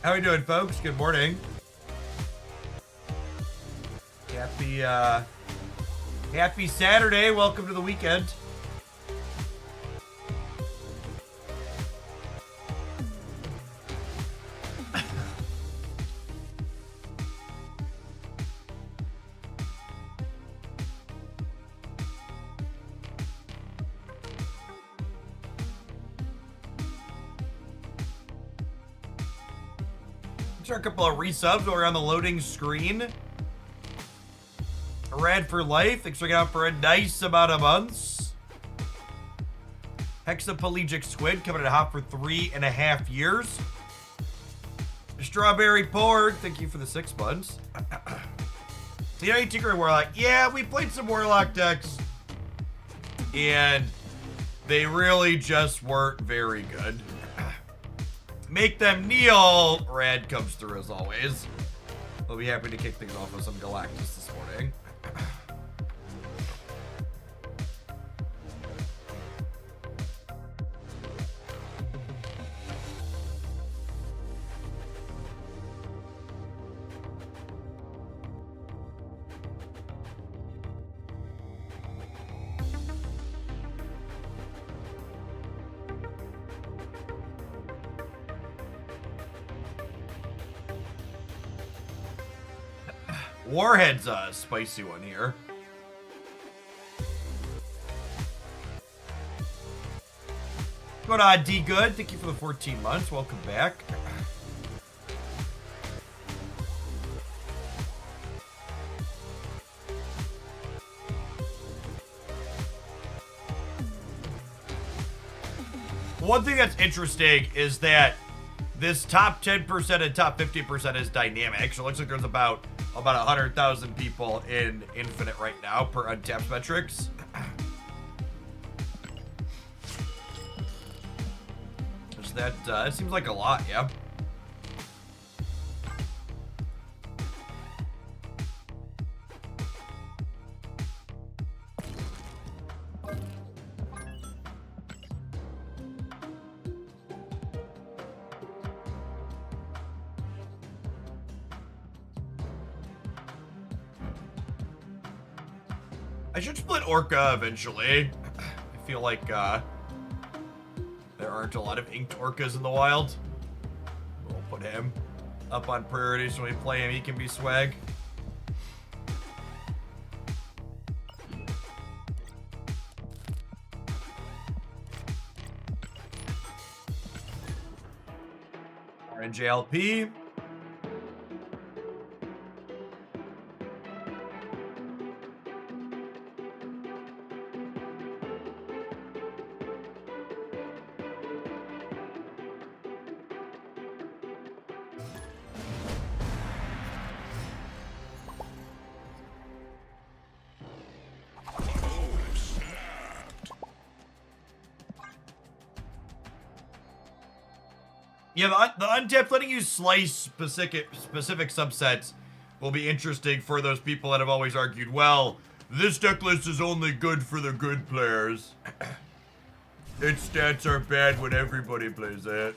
How we doing, folks? Good morning. Happy Saturday. Welcome to the weekend. A couple of resubs while we're on the loading screen. Rad for life. Thanks for looking out for a nice amount of months. Hexapelagic squid coming at hot for 3.5 years. Strawberry pork. Thank you for the 6 months. TNA Tinker Warlock. Yeah, we played some Warlock decks, and they really just weren't very good. Make them kneel. Rad comes through as always. We'll be happy to kick things off with some Galactus this morning. Warhead's a spicy one here. Going on, D Good. Thank you for the 14 months. Welcome back. One thing that's interesting is that this top 10% and top 50% is dynamic. So it looks like there's about 100,000 people in Infinite right now per untapped metrics. So that seems like a lot, yeah. I should split Orca eventually. I feel like there aren't a lot of inked Orcas in the wild. We'll put him up on priority so when we play him, he can be swag. Orange ALP. Yeah, the untapped letting you slice specific subsets will be interesting for those people that have always argued, well, this deck list is only good for the good players. Its stats are bad when everybody plays it.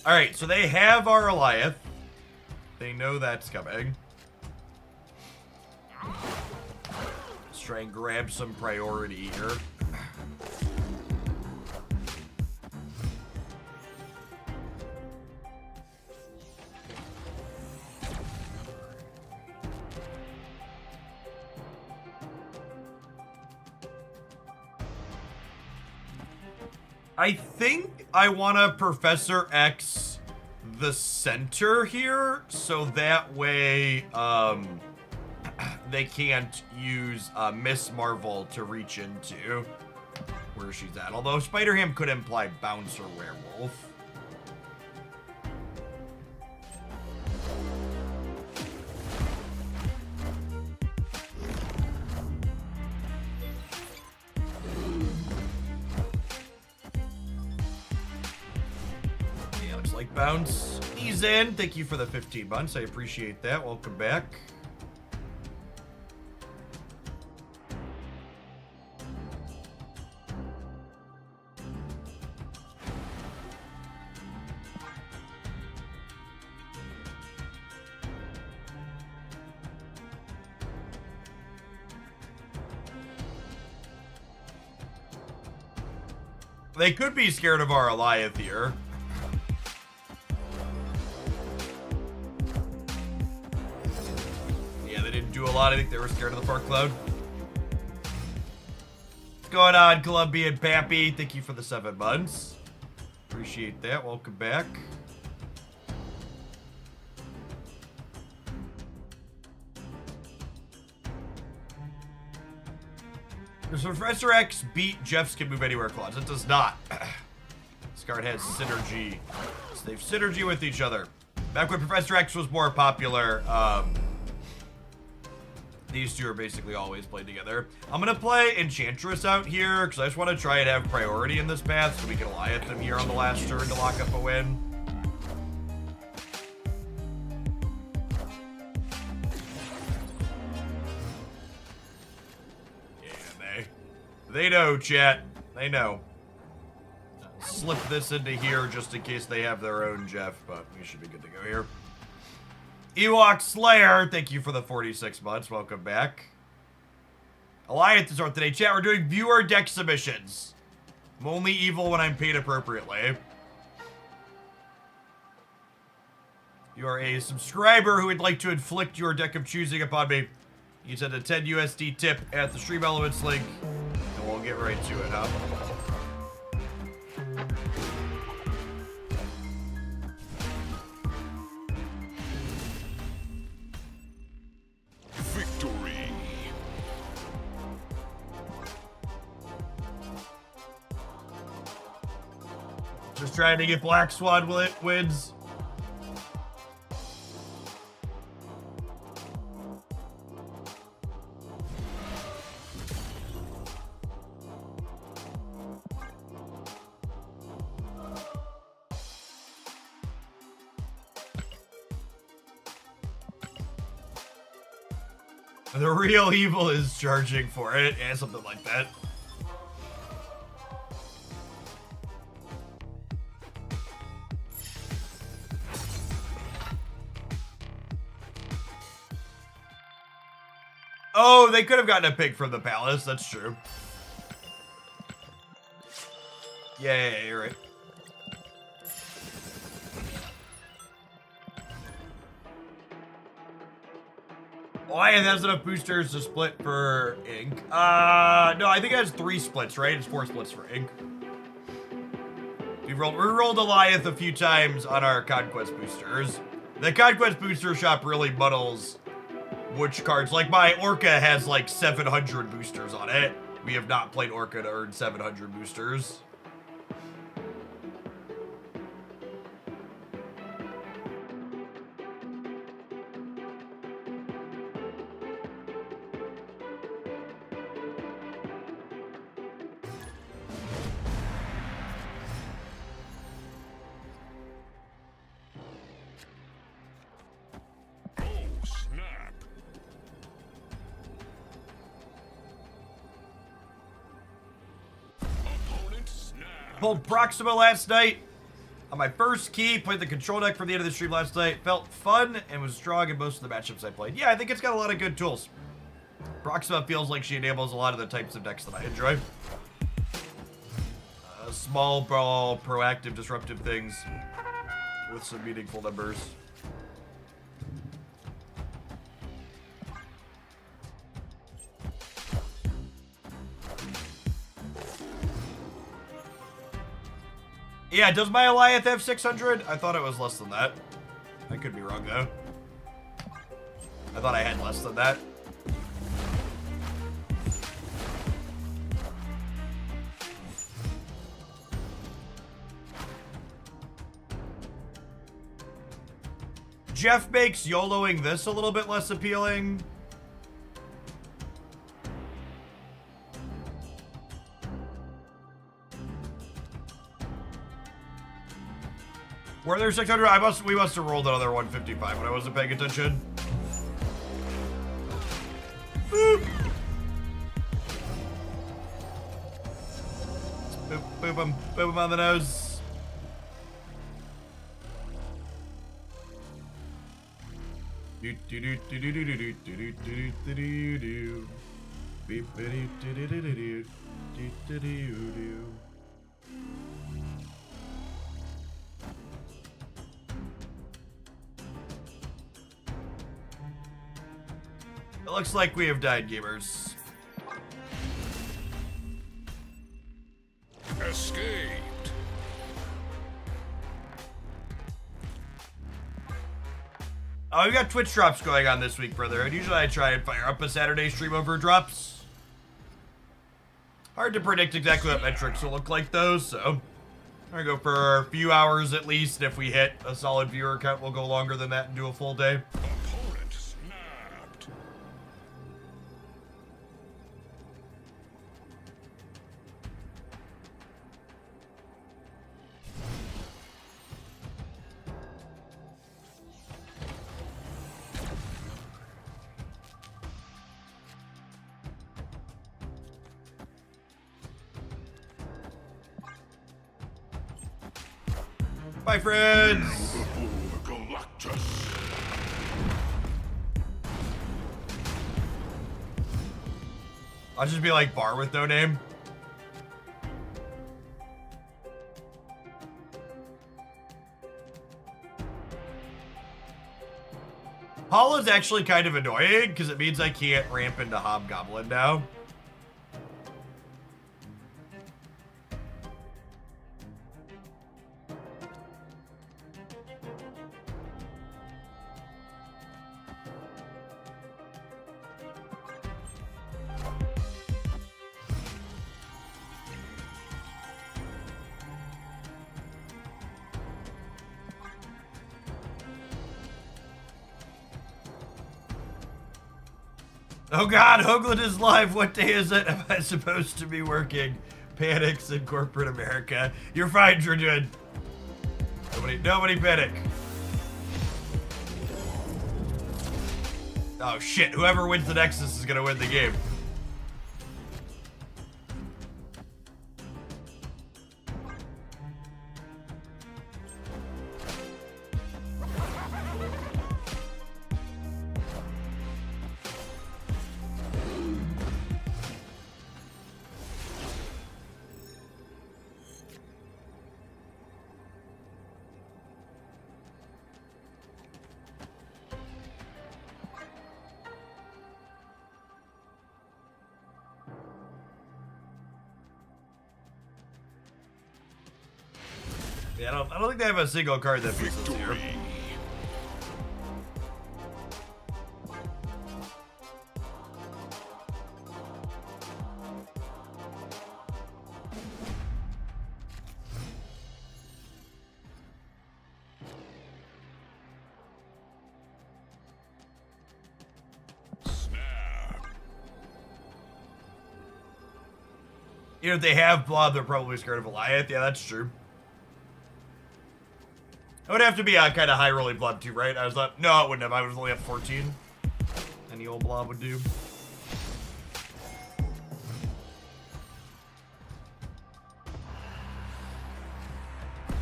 Alright, so they have our Goliath. They know that's coming. Let's try and grab some priority here. I think I want to Professor X the center here, so that way, they can't use Miss Marvel to reach into where she's at. Although Spider-Ham could imply Bouncer Werewolf. Yeah, looks like Bounce. He's in. Thank you for the 15 months. I appreciate that. Welcome back. They could be scared of our Alliance here. Yeah, they didn't do a lot. I think they were scared of the Fart Cloud. What's going on, Colombian Pappy? Thank you for the 7 months. Appreciate that. Welcome back. Does Professor X beat Jeff's Can Move Anywhere clause? It does not. This card has synergy. So they have synergy with each other. Back when Professor X was more popular, these two are basically always played together. I'm going to play Enchantress out here because I just want to try and have priority in this path so we can Alliance them here on the last turn to lock up a win. They know, chat. They know. Slip this into here just in case they have their own Jeff, but we should be good to go here. Ewok Slayer, thank you for the 46 months. Welcome back. Alliance on today. Chat, we're doing viewer deck submissions. I'm only evil when I'm paid appropriately. You are a subscriber who would like to inflict your deck of choosing upon me. You send a 10 USD tip at the Stream Elements link. And we'll get right to it, huh? Victory. Just trying to get Black Swan wins. The real evil is charging for it, and something like that. Oh, they could have gotten a pig from the palace, that's true. Yeah, you're right. Lion has enough boosters to split for ink. No, I think it has 3 splits, right? It's 4 splits for ink. We rolled Goliath a few times on our Conquest boosters. The Conquest booster shop really muddles which cards. Like my Orca has like 700 boosters on it. We have not played Orca to earn 700 boosters. Pulled Proxima last night on my first key. Played the control deck for the end of the stream last night. Felt fun and was strong in most of the matchups I played. Yeah, I think it's got a lot of good tools. Proxima feels like she enables a lot of the types of decks that I enjoy. Small ball, proactive, disruptive things with some meaningful numbers. Yeah, does my Alliance have 600? I thought it was less than that. I could be wrong, though. I thought I had less than that. Jeff makes YOLOing this a little bit less appealing. Were there 600? We must have rolled another 155 when I wasn't paying attention. Boop. Boop him on the nose. Do do do do do do do do do do do do. Beep do do do do do do do do do. It looks like we have died, gamers. Escaped. Oh, we got Twitch drops going on this week, brother. And usually I try and fire up a Saturday stream over drops. Hard to predict exactly what metrics will look like, though, so I'm gonna go for a few hours at least. If we hit a solid viewer count, we'll go longer than that and do a full day. Opponent snapped. Bye, friends! Before Galactus. I'll just be like bar with no name. Hall is actually kind of annoying because it means I can't ramp into Hobgoblin now. Oh god, Hooglandia is live. What day is it? Am I supposed to be working? Panics in corporate America. You're fine, Drudrid. Nobody panic. Oh shit, whoever wins the Nexus is gonna win the game. Yeah, I don't think they have a single card that fits this here. You know, if they have Blob, they're probably scared of Goliath. Yeah, that's true. It would have to be a kind of high rolling Blob too, right? I was like, no, it wouldn't have. I was only at 14. Any old Blob would do.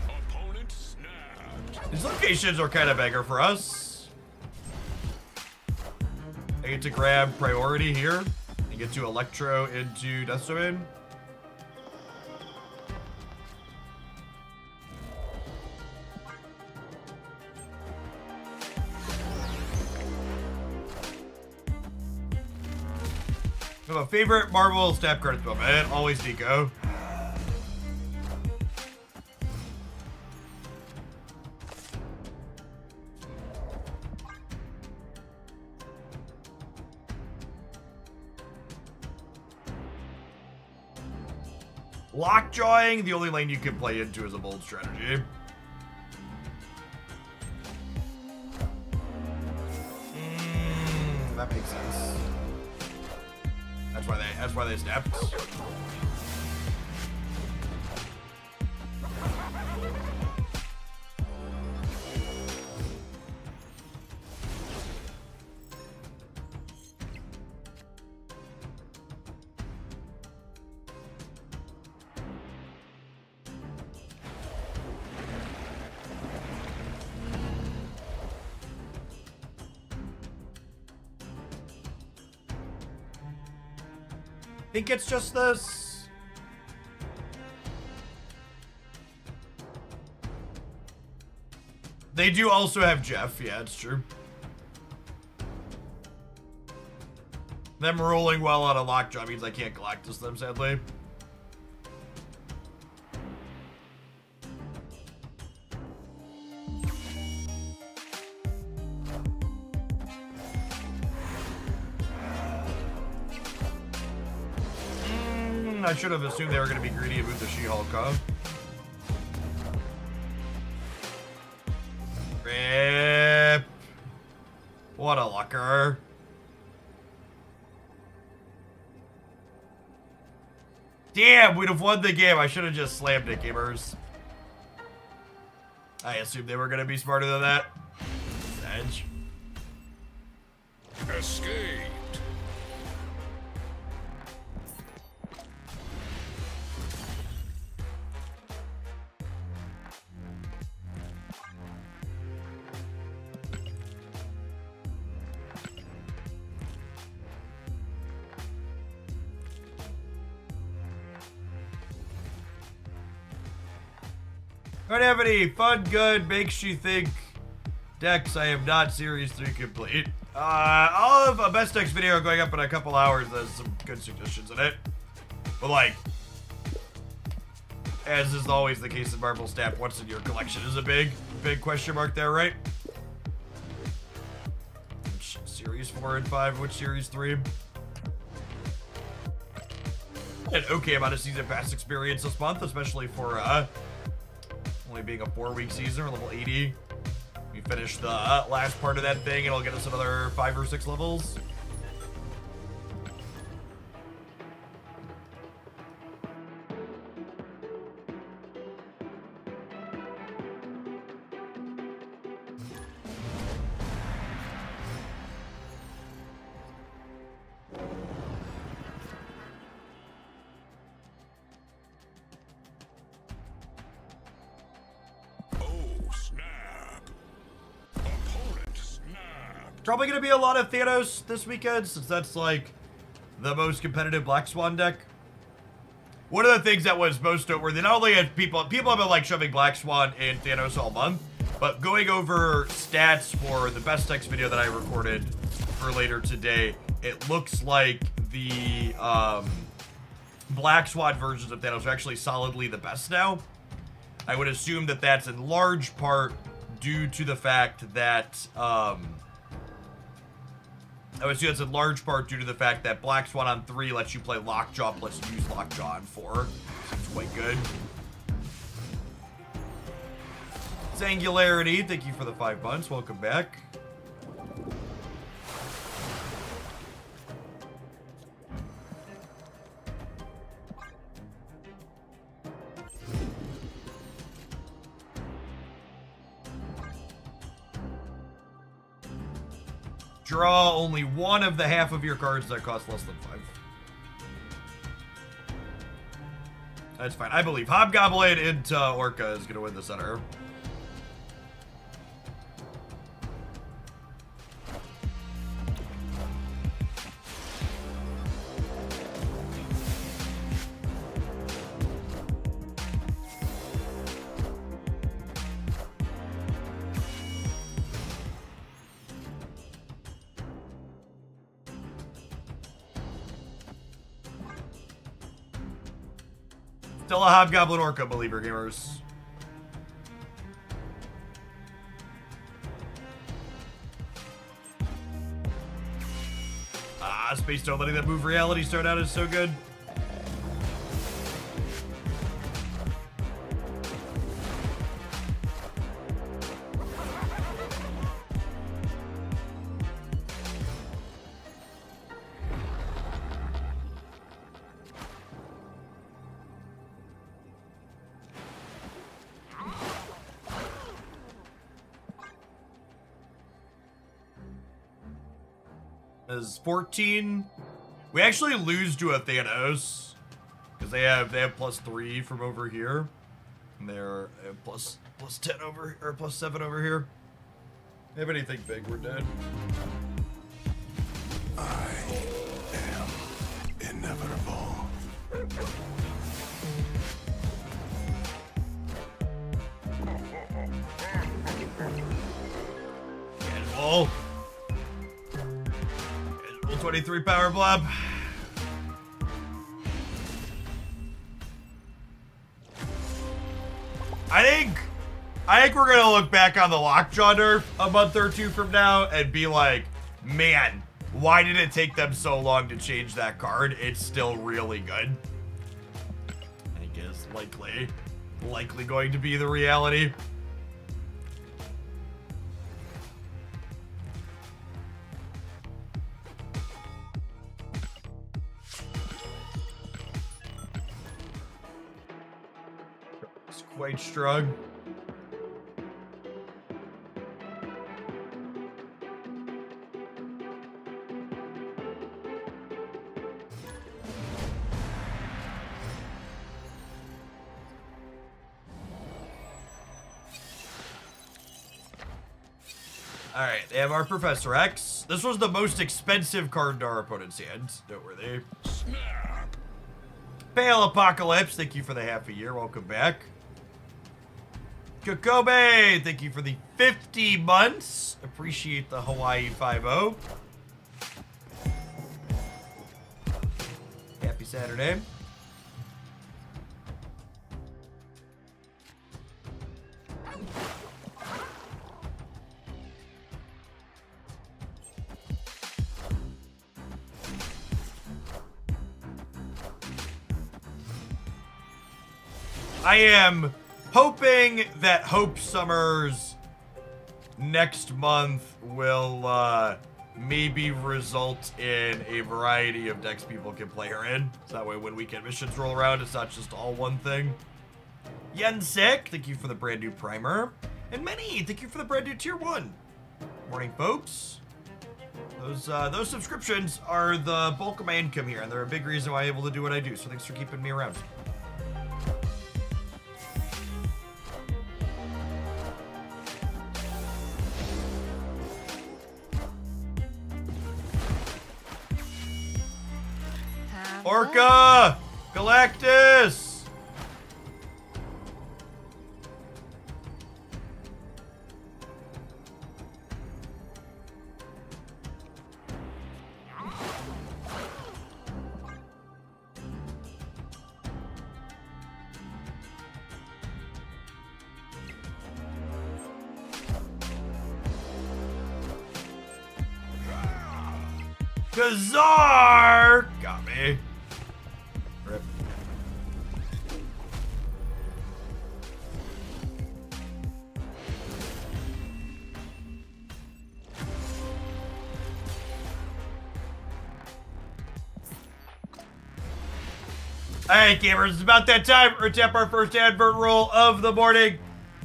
Opponent snapped. These locations are kind of bigger for us. I get to grab priority here and get to Electro into Death Domain. I have a favorite Marvel snap card at the moment. Always Nico. Lockjawing, the only lane you can play into is a bold strategy. That makes sense. That's why they snapped. Think it's just this. They do also have Jeff. Yeah, it's true. Them rolling well on a lockjaw means I can't Galactus them, sadly. I should have assumed they were going to be greedy and move the She-Hulk, huh? Rip. What a lucker. Damn, we'd have won the game. I should have just slammed it, gamers. I assumed they were going to be smarter than that. Edge. Escaped. I don't have any fun, good, makes you think decks. I am not Series 3 complete. I'll have a best decks video going up in a couple hours. There's some good suggestions in it. But like, as is always the case in Marvel Snap, what's in your collection is a big question mark there, right? Which Series 4 and 5, which Series 3? An okay amount of season pass experience this month, especially for only being a 4-week season, or level 80. We finish the last part of that thing, and it'll get us another 5 or 6 levels. Probably going to be a lot of Thanos this weekend, since that's like the most competitive Black Swan deck. One of the things that was most noteworthy, not only had people have been like shoving Black Swan and Thanos all month, but going over stats for the best decks video that I recorded for later today, it looks like the Black Swan versions of Thanos are actually solidly the best now. I would assume that that's in large part due to the fact that Black Swan on 3 lets you play Lockjaw plus use Lockjaw on 4. Seems quite good. Singularity, thank you for the 5 months. Welcome back. Draw only one of the half of your cards that cost less than 5. That's fine. I believe Hobgoblin into Orca is going to win the center. Still a Hobgoblin Orca believer, gamers. Space Stone letting that move reality start out is so good. Is 14. We actually lose to a Thanos because they have +3 from over here, and they're plus 10 over, or +7 over here. If anything big, we're dead. I am inevitable. Cannonball. 23 power blob. I think we're gonna look back on the Lockjaw nerf a month or two from now and be like, man, why did it take them so long to change that card? It's still really good. I guess likely going to be the reality. It's quite strong. Alright, they have our Professor X. This was the most expensive card in our opponent's hands. Noteworthy. Snap. Pale Apocalypse, thank you for the half a year. Welcome back. Kokobe, thank you for the 50 months. Appreciate the Hawaii 5-0. Happy Saturday. I am hoping that Hope Summers next month will maybe result in a variety of decks people can play her in. So that way when weekend missions roll around, it's not just all one thing. Yensik, thank you for the brand new primer. And Many, thank you for the brand new tier 1. Morning, folks. Those subscriptions are the bulk of my income here, and they're a big reason why I'm able to do what I do. So thanks for keeping me around. Orca! Galactus! Kazar! Got me. Rip. Alright, gamers, it's about that time. We're tap our first advert roll of the morning.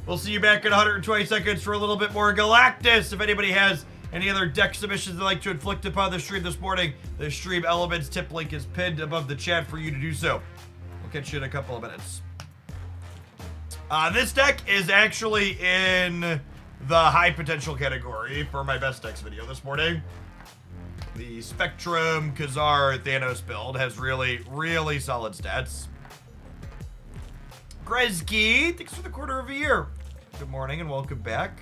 We'll see you back in 120 seconds for a little bit more Galactus. If anybody has any other deck submissions they'd like to inflict upon the stream this morning, the stream elements tip link is pinned above the chat for you to do so. We'll catch you in a couple of minutes. This deck is actually in the high potential category for my best decks video this morning. The Spectrum Kazar Thanos build has really, really solid stats. Gretzky, thanks for the quarter of a year. Good morning and welcome back.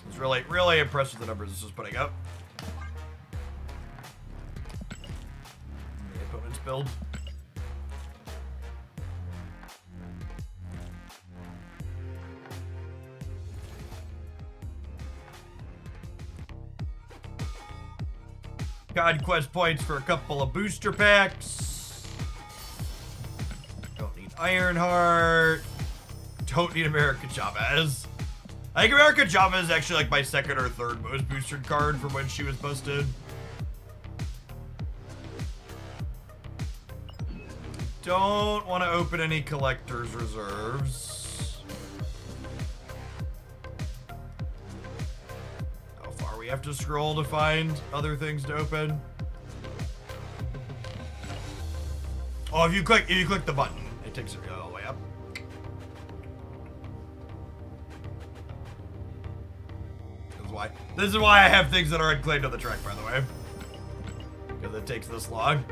I was really, really impressed with the numbers this was putting up. The opponent's build. Conquest points for a couple of booster packs. Don't need Ironheart. Don't need America Chavez. I think America Chavez is actually like my second or third most boosted card from when she was busted. Don't want to open any collector's reserves. How far we have to scroll to find other things to open? Oh, if you click the button, it takes it all the way up. This is why I have things that are unclaimed on the track, by the way. Because it takes this long.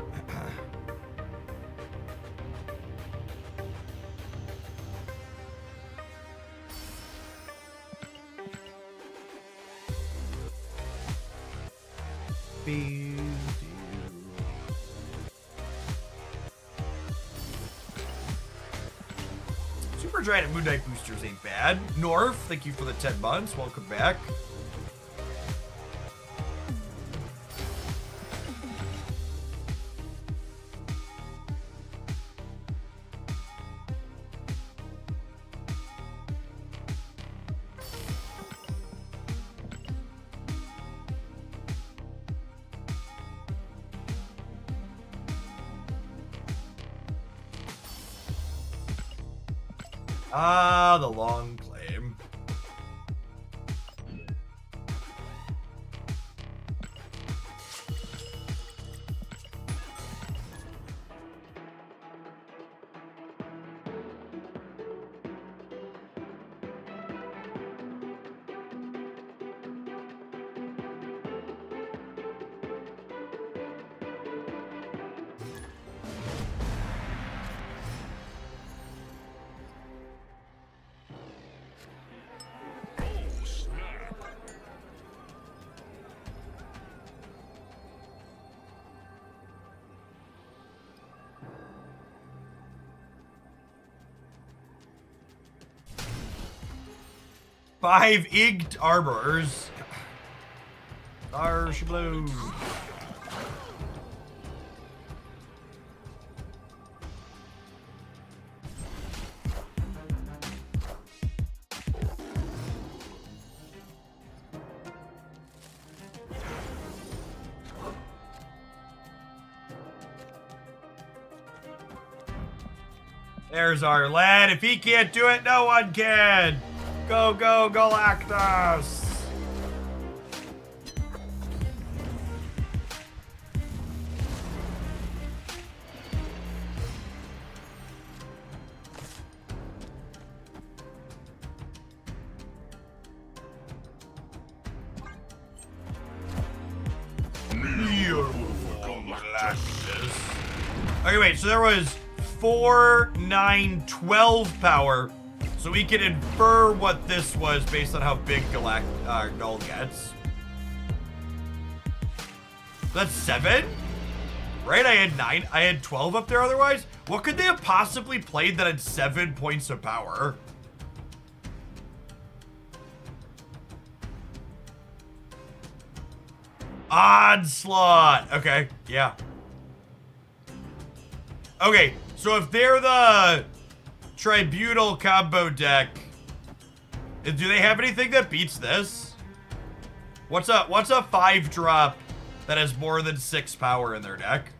Super Giant and Moon Knight boosters ain't bad. North, thank you for the 10 months. Welcome back. Ah, the long claim. Five inked armors. Harsh blue. There's our lad. If he can't do it, no one can. Go, go, Galactus! Galactus. Okay, wait, so there was 4, 9, 12 power. So we can infer what this was based on how big Null gets. That's 7? Right? I had 9. I had 12 up there otherwise? What could they have possibly played that had 7 points of power? Onslaught! Okay, yeah. Okay, so if they're the Tribunal combo deck, do they have anything that beats this? What's a 5-drop that has more than 6 power in their deck?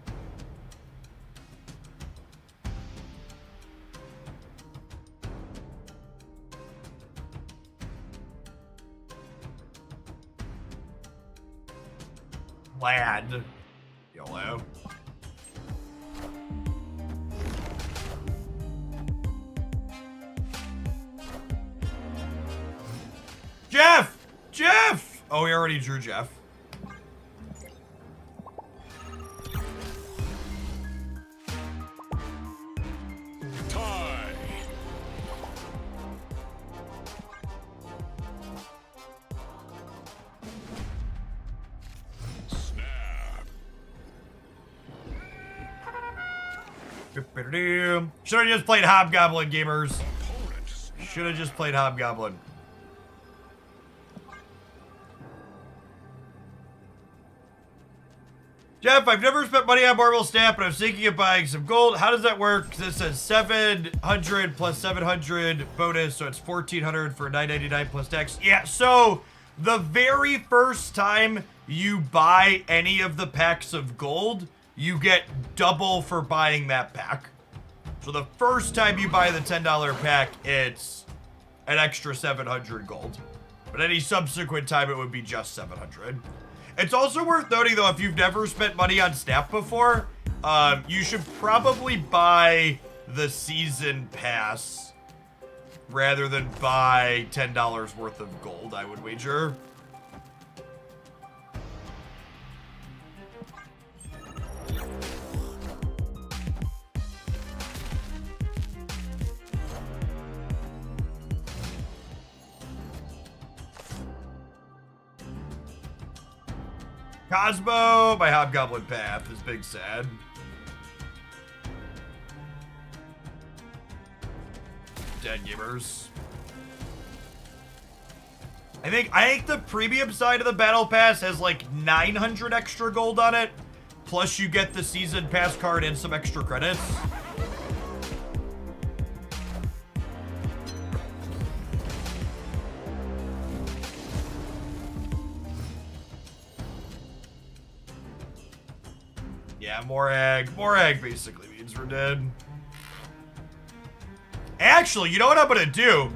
Lad. YOLO. Jeff! Jeff! Oh, we already drew Jeff. Tie. Snap. Should have just played Hobgoblin, gamers. Should have just played Hobgoblin. Jeff, I've never spent money on Marvel Snap, but I'm thinking of buying some gold. How does that work? This says 700 plus 700 bonus, so it's 1400 for 999 plus tax. Yeah, so the very first time you buy any of the packs of gold, you get double for buying that pack. So the first time you buy the $10 pack, it's an extra 700 gold. But any subsequent time, it would be just 700. It's also worth noting, though, if you've never spent money on Snap before, you should probably buy the season pass rather than buy $10 worth of gold, I would wager. Cosmo, my Hobgoblin Path is big sad. Dead gamers. I think the premium side of the battle pass has like 900 extra gold on it, plus you get the season pass card and some extra credits. Yeah, more egg. More egg basically means we're dead. Actually, you know what I'm gonna do?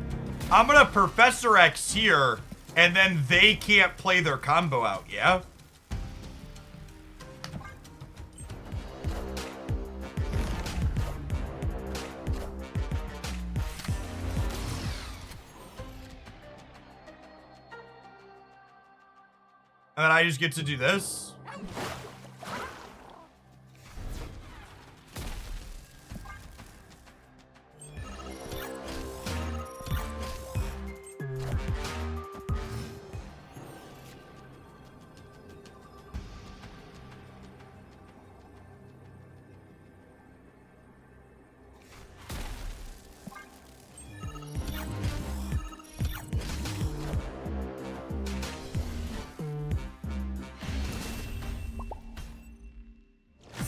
I'm gonna Professor X here, and then they can't play their combo out, yeah? And then I just get to do this.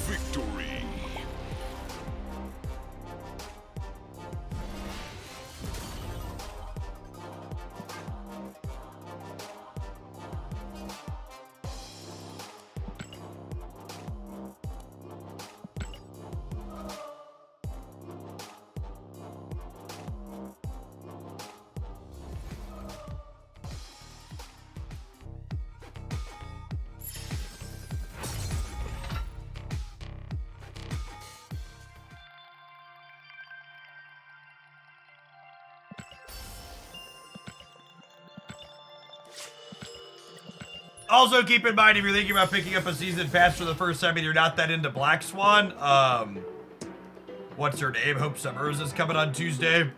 Victory. Also, keep in mind, if you're thinking about picking up a season pass for the first time and you're not that into Black Swan, what's her name? Hope Summers is coming on Tuesday.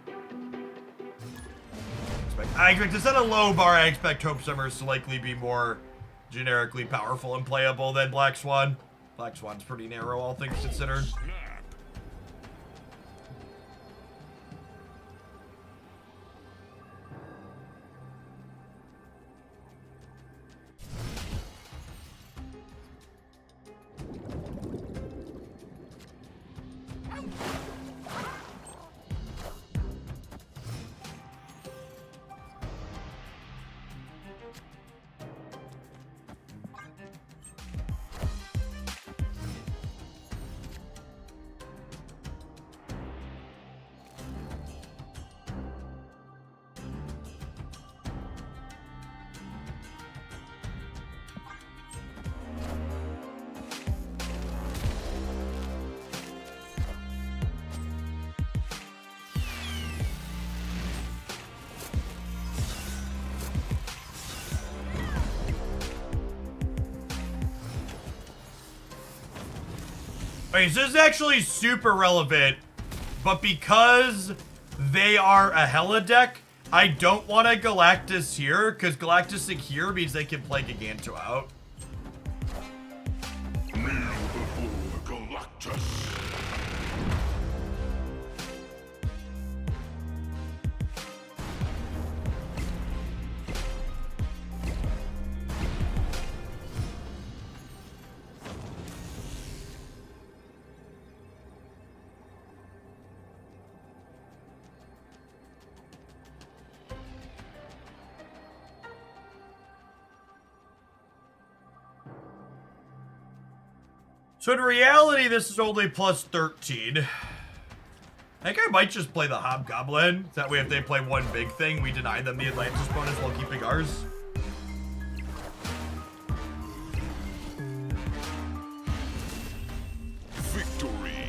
I expect to set a low bar. I expect Hope Summers to likely be more generically powerful and playable than Black Swan. Black Swan's pretty narrow, all things considered. Snap. Okay, so this is actually super relevant, but because they are a Hella deck, I don't want a Galactus here, because Galactus here means they can play Giganto out. Kneel before Galactus. So in reality, this is only plus 13. I think I might just play the Hobgoblin. That way if they play one big thing, we deny them the Atlantis bonus while keeping ours. Victory.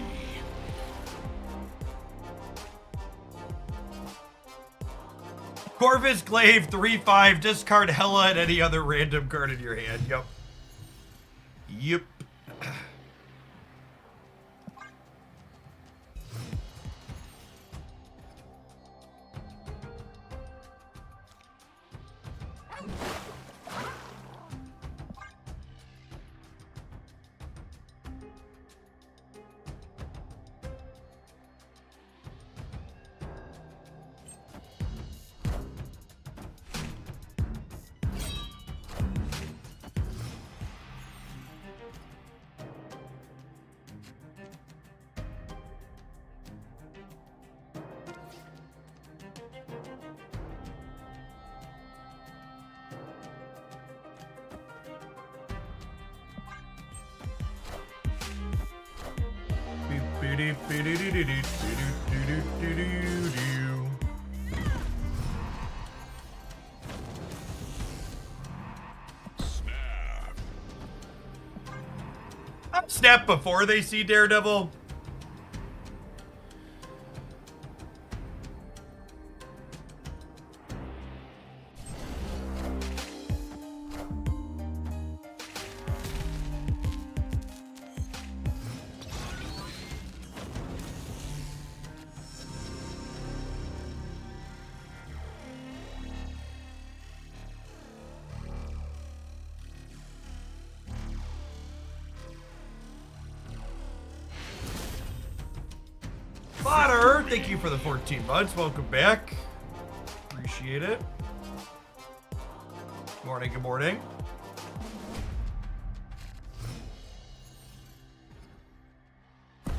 Corvus Glaive, 3/5, discard Hella and any other random card in your hand. Yep. Yep. Snap before they see Daredevil. Potter, thank you for the 14 months. Welcome back. Appreciate it. Morning, good morning.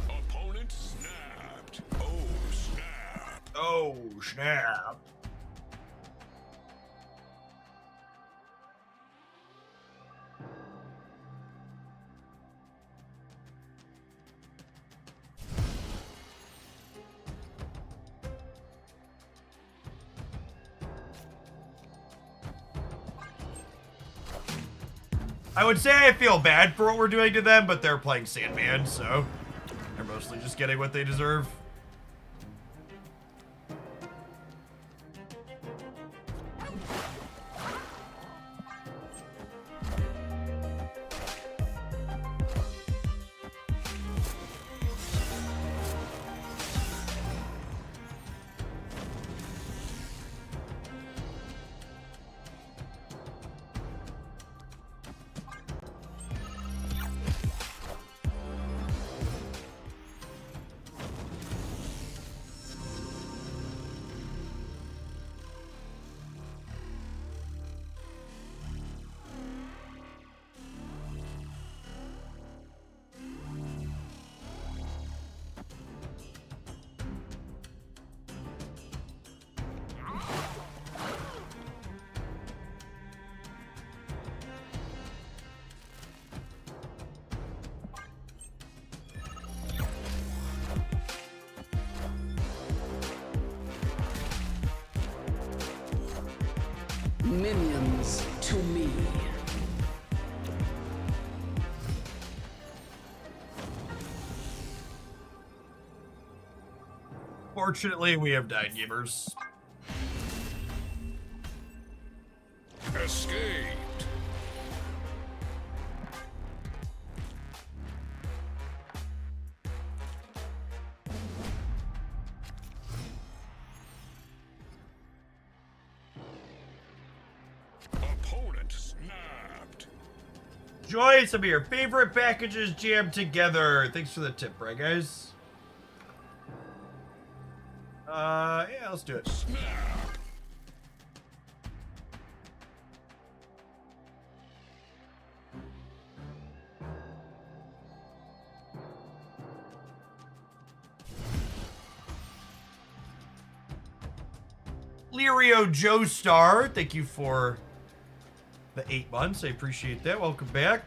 Opponent snapped. Oh, snap. Oh, snap. I would say I feel bad for what we're doing to them, but they're playing Sandman, so they're mostly just getting what they deserve. Minions to me. Fortunately, we have 9 gamers. Escaped. Opponent snapped. Enjoy some of your favorite packages jammed together. Thanks for the tip, right, guys? Yeah, let's do it. Snap. Lirio Joestar, thank you for the 8 months. I appreciate that. Welcome back.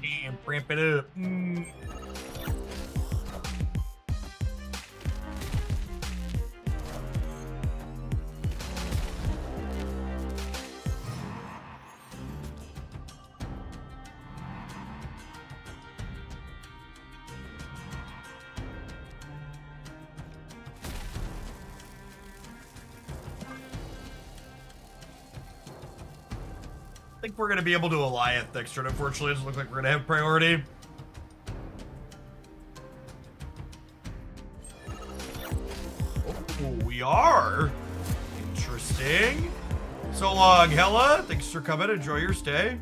Damn, ramp it up. I think we're going to be able to Alliance next turn. Unfortunately, it doesn't look like we're going to have priority. Oh, we are. Interesting. So long, Hella. Thanks for coming. Enjoy your stay.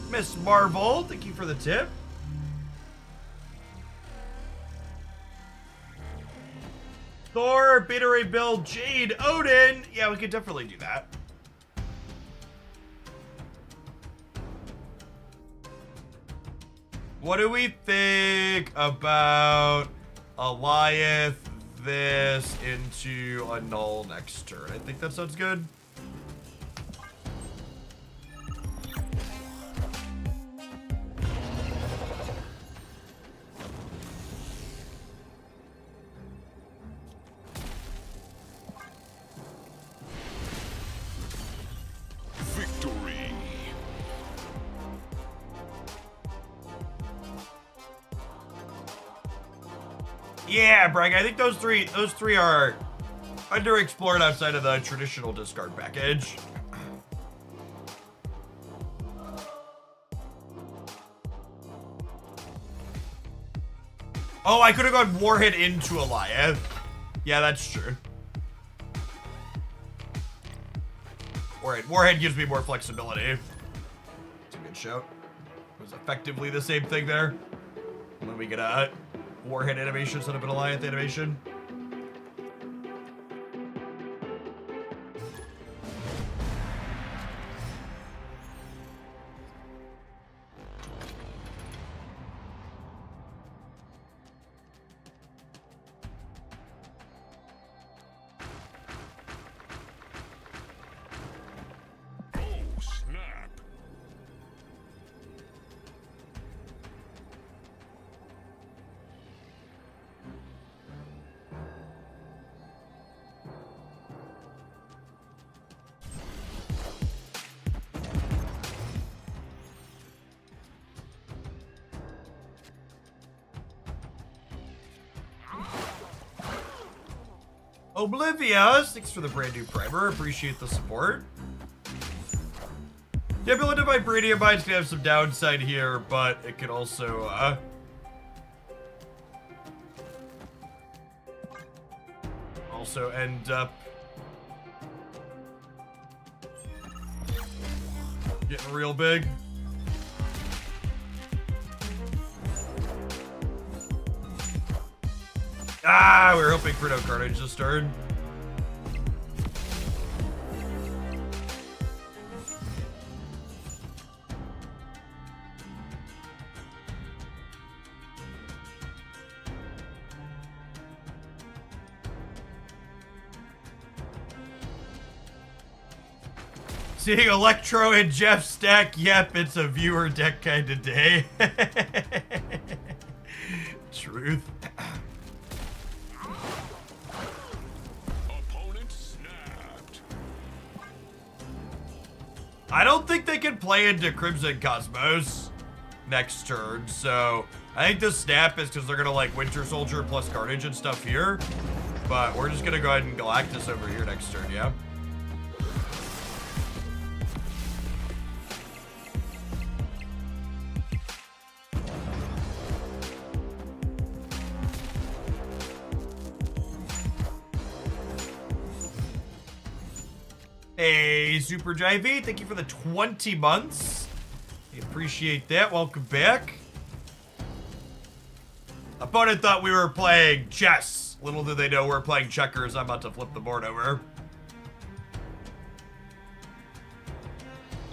Miss Marvel, thank you for the tip. Thor, Beta Ray Bill, Jade, Odin. Yeah, we could definitely do that. What do we think about Alioth this into a null next turn? I think that sounds good. Victory. Yeah, Bragg, I think those three are underexplored outside of the traditional discard package. Oh, I could have gone Warhead into Alioth. Yeah, that's true. Warhead gives me more flexibility. It's a good shout. It was effectively the same thing there. And then we get a Warhead animation instead of an Alioth animation. Oh, snap. Oblivious, thanks for the brand new primer. Appreciate the support. The ability to Vibranium Mines can have some downside here, but it could also, also end up getting real big. Ah, we were hoping for no Carnage this turn. Seeing Electro and Jeff's deck, yep, it's a viewer deck kind of day. Truth. Opponent snapped. I don't think they can play into Crimson Cosmos next turn, so I think the snap is because they're gonna like Winter Soldier plus Carnage and stuff here, but we're just gonna go ahead and Galactus over here next turn, yeah? Hey, Super Giant V, thank you for the 20 months. I appreciate that. Welcome back. Opponent thought we were playing chess. Little did they know we're playing checkers. I'm about to flip the board over.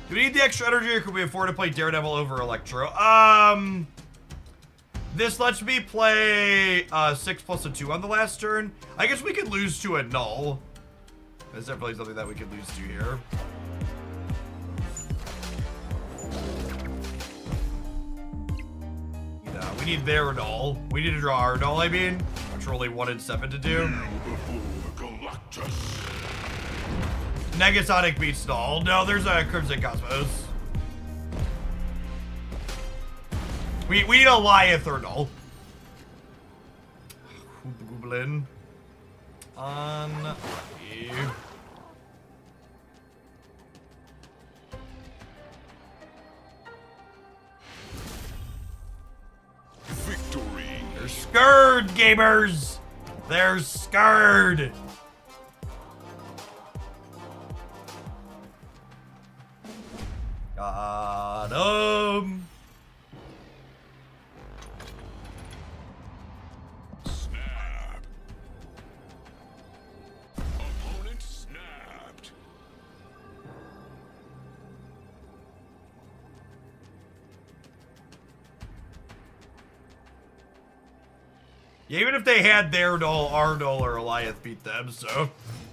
Do we need the extra energy or could we afford to play Daredevil over Electro? This lets me play 6 plus a 2 on the last turn. I guess we could lose to a null. That's definitely something that we could lose to here. Yeah, we need their null. We need to draw our null, I mean. Which we're only 1 in 7 to do. Before Galactus. Negasonic beats null. No, there's a Crimson Cosmos. We need a Alioth or null. Goblin. On you. Victory. They're scared, gamers. They're scared. Got 'em. Snap. Yeah, even if they had their null, our null, or Goliath beat them, so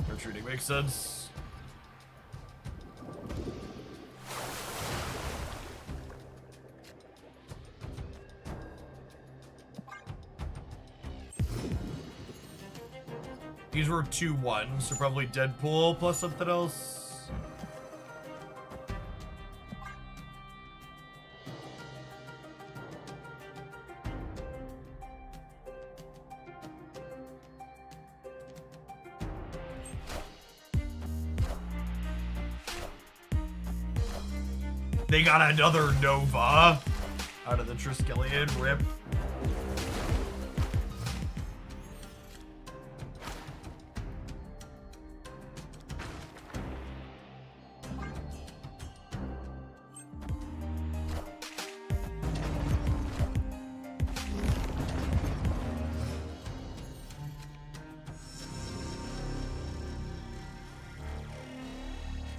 retreating makes sense. These were 2-1, so probably Deadpool plus something else. They got another Nova out of the Triskelion. Rip.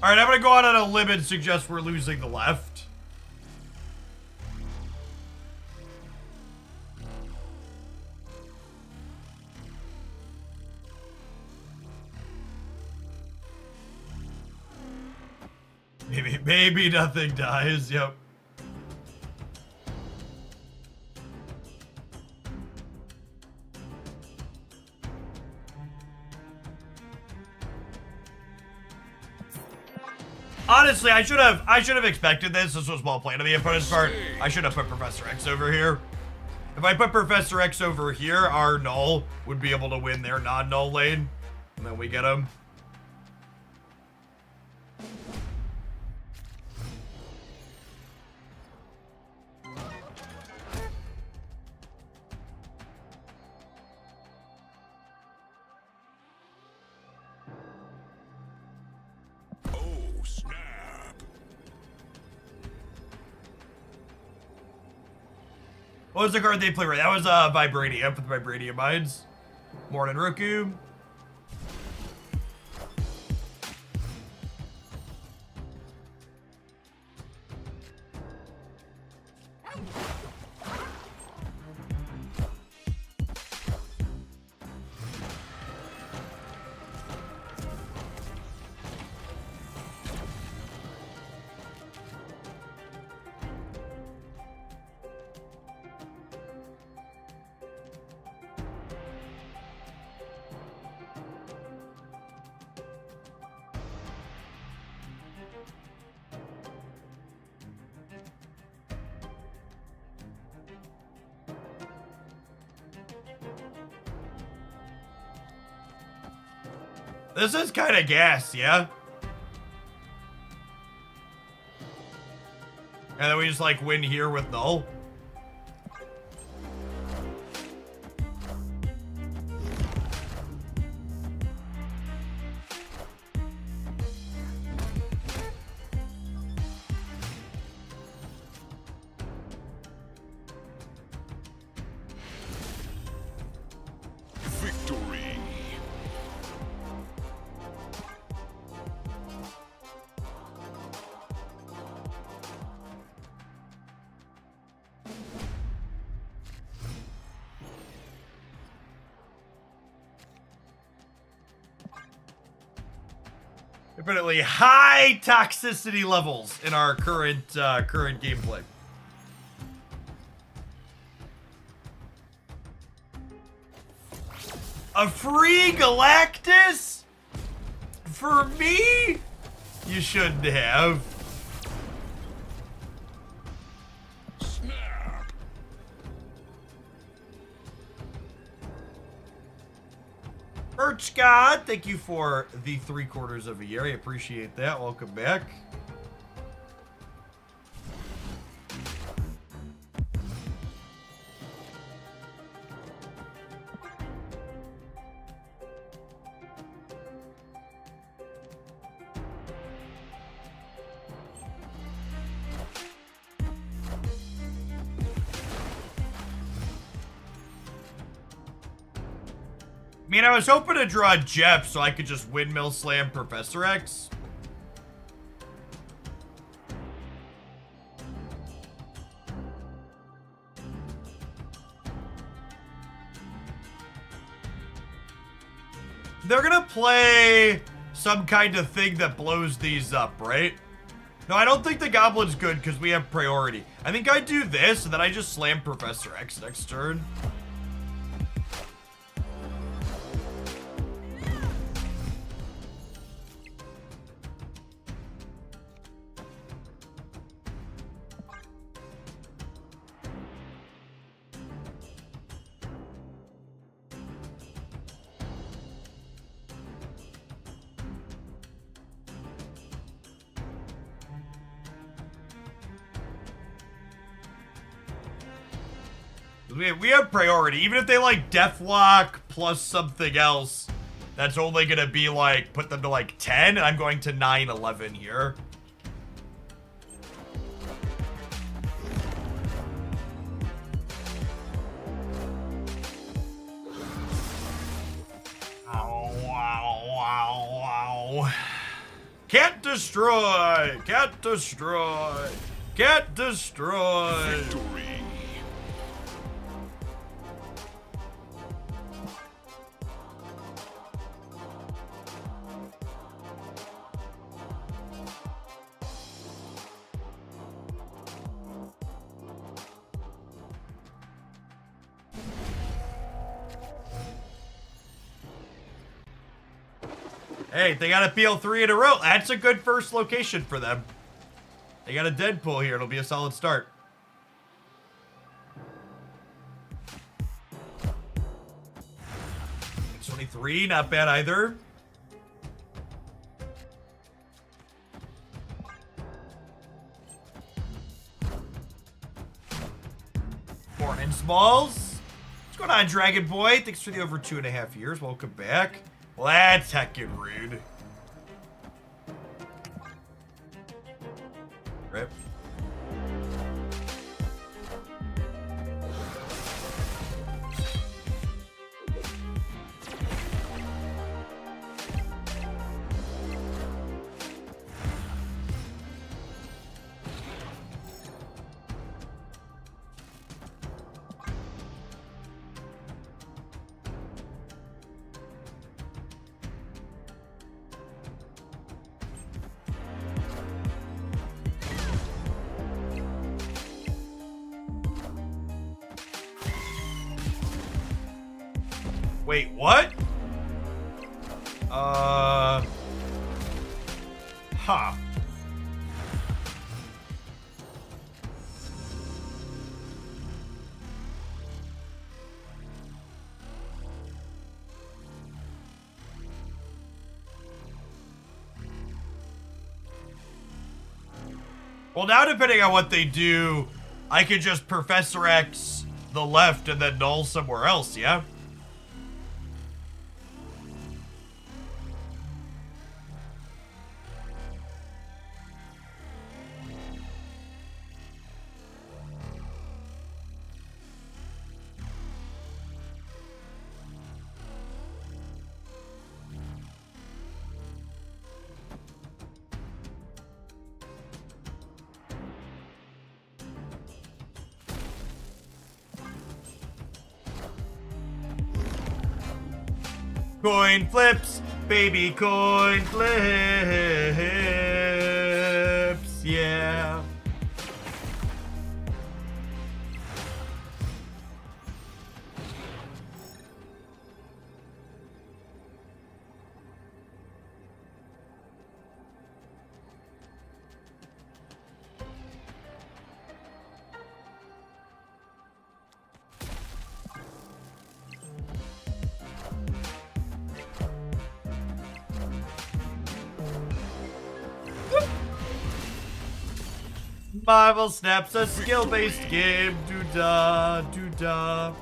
Alright, I'm gonna go out on a limb and suggest we're losing the left. Maybe nothing dies, yep. Honestly, I should have expected this. This was well played on the opponent's part. I should have put Professor X over here. If I put Professor X over here, our null would be able to win their non-null lane. And then we get him. What was the card they played right? That was Vibranium with Vibranium Mines. Morning Roku. This is kind of gas, yeah? And then we just like win here with null. Definitely high toxicity levels in our current gameplay. A free Galactus? For me? You shouldn't have. God, thank you for the 3/4 of a year. I appreciate that. Welcome back. I mean, I was hoping to draw Jeff so I could just windmill slam Professor X. They're gonna play some kind of thing that blows these up, right? No, I don't think the Goblin's good because we have priority. I think I do this and then I just slam Professor X next turn. We have priority. Even if they like Deathlock plus something else, that's only gonna be like, put them to like 10, and I'm going to 9-11 here. Ow, wow, wow, wow. Can't destroy! Can't destroy! Can't destroy! Victory. Hey, they got to peel 3 in a row. That's a good first location for them. They got a Deadpool here. It'll be a solid start. It's 23, not bad either. Born in Smalls. What's going on, Dragon Boy? Thanks for the over 2.5 years. Welcome back. Well, that's heckin' rude. Rip. Wait, what? Huh. Well, now depending on what they do, I could just Professor X the left and then null somewhere else, yeah? Coin flips, baby, coin flips, yeah. Marvel Snap's a skill-based game, doo-da, doo-da.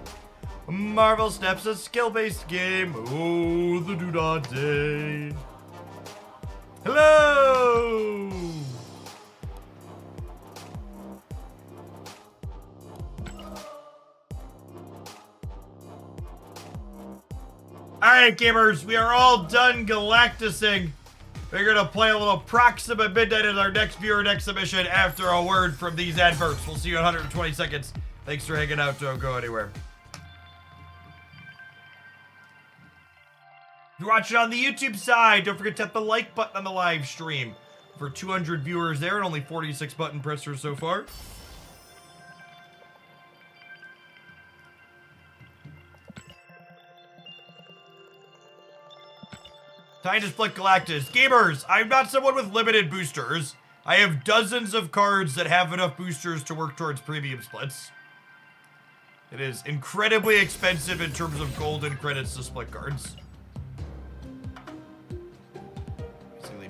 Marvel Snap's a skill-based game, oh, the doo-da day. Hello! Alright, gamers, we are all done Galactusing. We're gonna play a little Proxima Midnight as our next viewer next submission after a word from these adverts. We'll see you in 120 seconds. Thanks for hanging out. Don't go anywhere. If you're watching on the YouTube side, don't forget to hit the like button on the live stream. For 200 viewers there and only 46 button pressers so far. Time to split Galactus. Gamers, I'm not someone with limited boosters. I have dozens of cards that have enough boosters to work towards premium splits. It is incredibly expensive in terms of golden credits to split cards.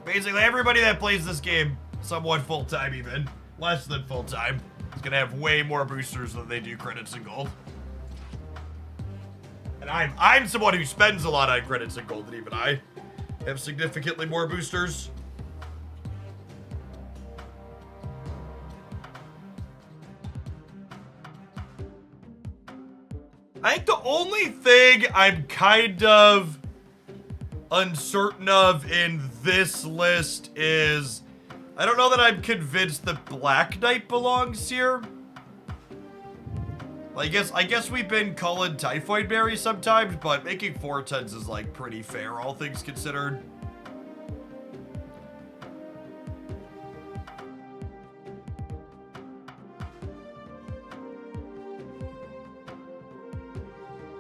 Basically, everybody that plays this game, somewhat full-time even, less than full-time, is gonna have way more boosters than they do credits and gold. And I'm someone who spends a lot on credits and gold, and even I have significantly more boosters. I think the only thing I'm kind of uncertain of in this list is I don't know that I'm convinced that Black Knight belongs here. I guess we've been calling Typhoid Berry sometimes, but making 4/10s is like pretty fair, all things considered.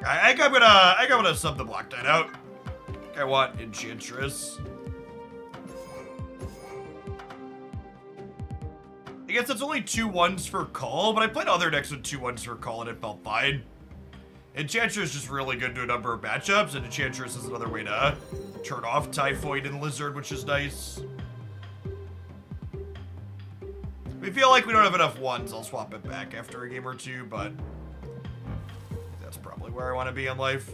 I think I'm gonna sub the Black Knight out. I want Enchantress. I guess it's only 2/1s for call, but I played other decks with 2/1s for call and it felt fine. Enchantress is just really good to a number of matchups, and Enchantress is another way to turn off Typhoid and Lizard, which is nice. We feel like we don't have enough ones. I'll swap it back after a game or two, but that's probably where I want to be in life.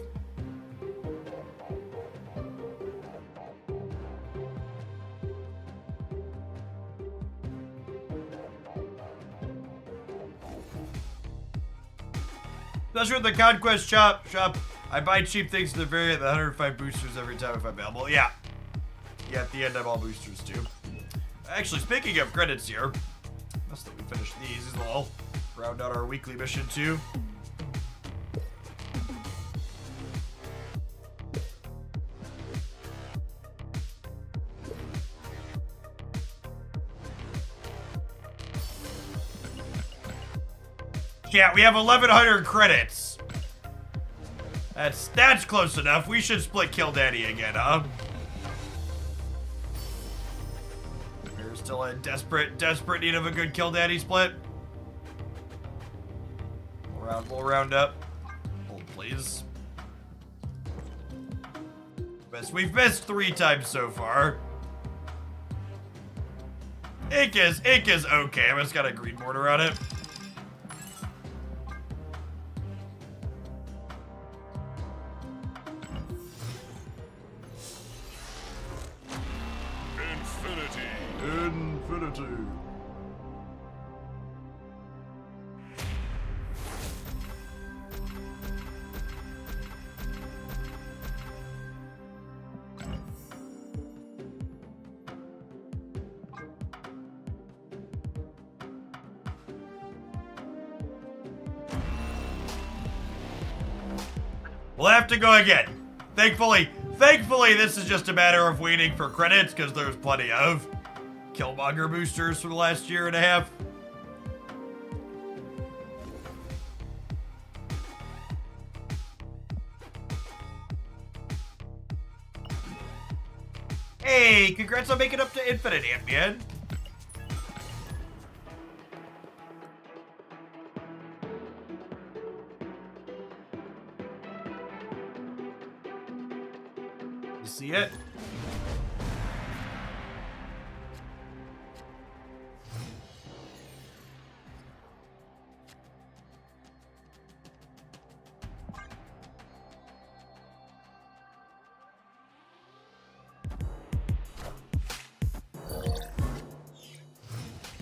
Especially with the Conquest shop, I buy cheap things to the variant, the 105 boosters every time if available. Yeah, at the end I'm all boosters too. Actually, speaking of credits here, that's that we finished these as well. Round out our weekly mission too. Yeah, we have 1,100 credits. That's close enough. We should split Kill Daddy again, huh? We're still in desperate need of a good Kill Daddy split. We'll round up. Hold, please. We've missed 3 times so far. Ink is okay. I just got a green border on it. Infinity. We'll have to go again. Thankfully, this is just a matter of waiting for credits, because there's plenty of Killmonger boosters for the last year and a half. Hey, congrats on making up to Infinite, Ant-Man. You see it?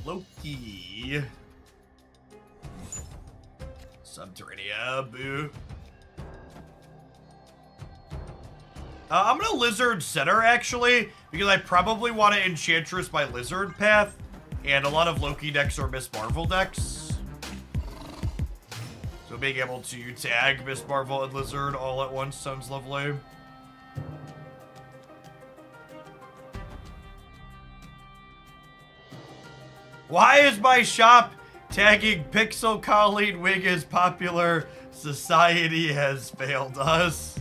Loki. Subterranea, boo. I'm gonna Lizard Center, actually, because I probably want to Enchantress my Lizard path, and a lot of Loki decks are Miss Marvel decks. So being able to tag Miss Marvel and Lizard all at once sounds lovely. Why is my shop tagging Pixel Colleen wig as popular? Society has failed us.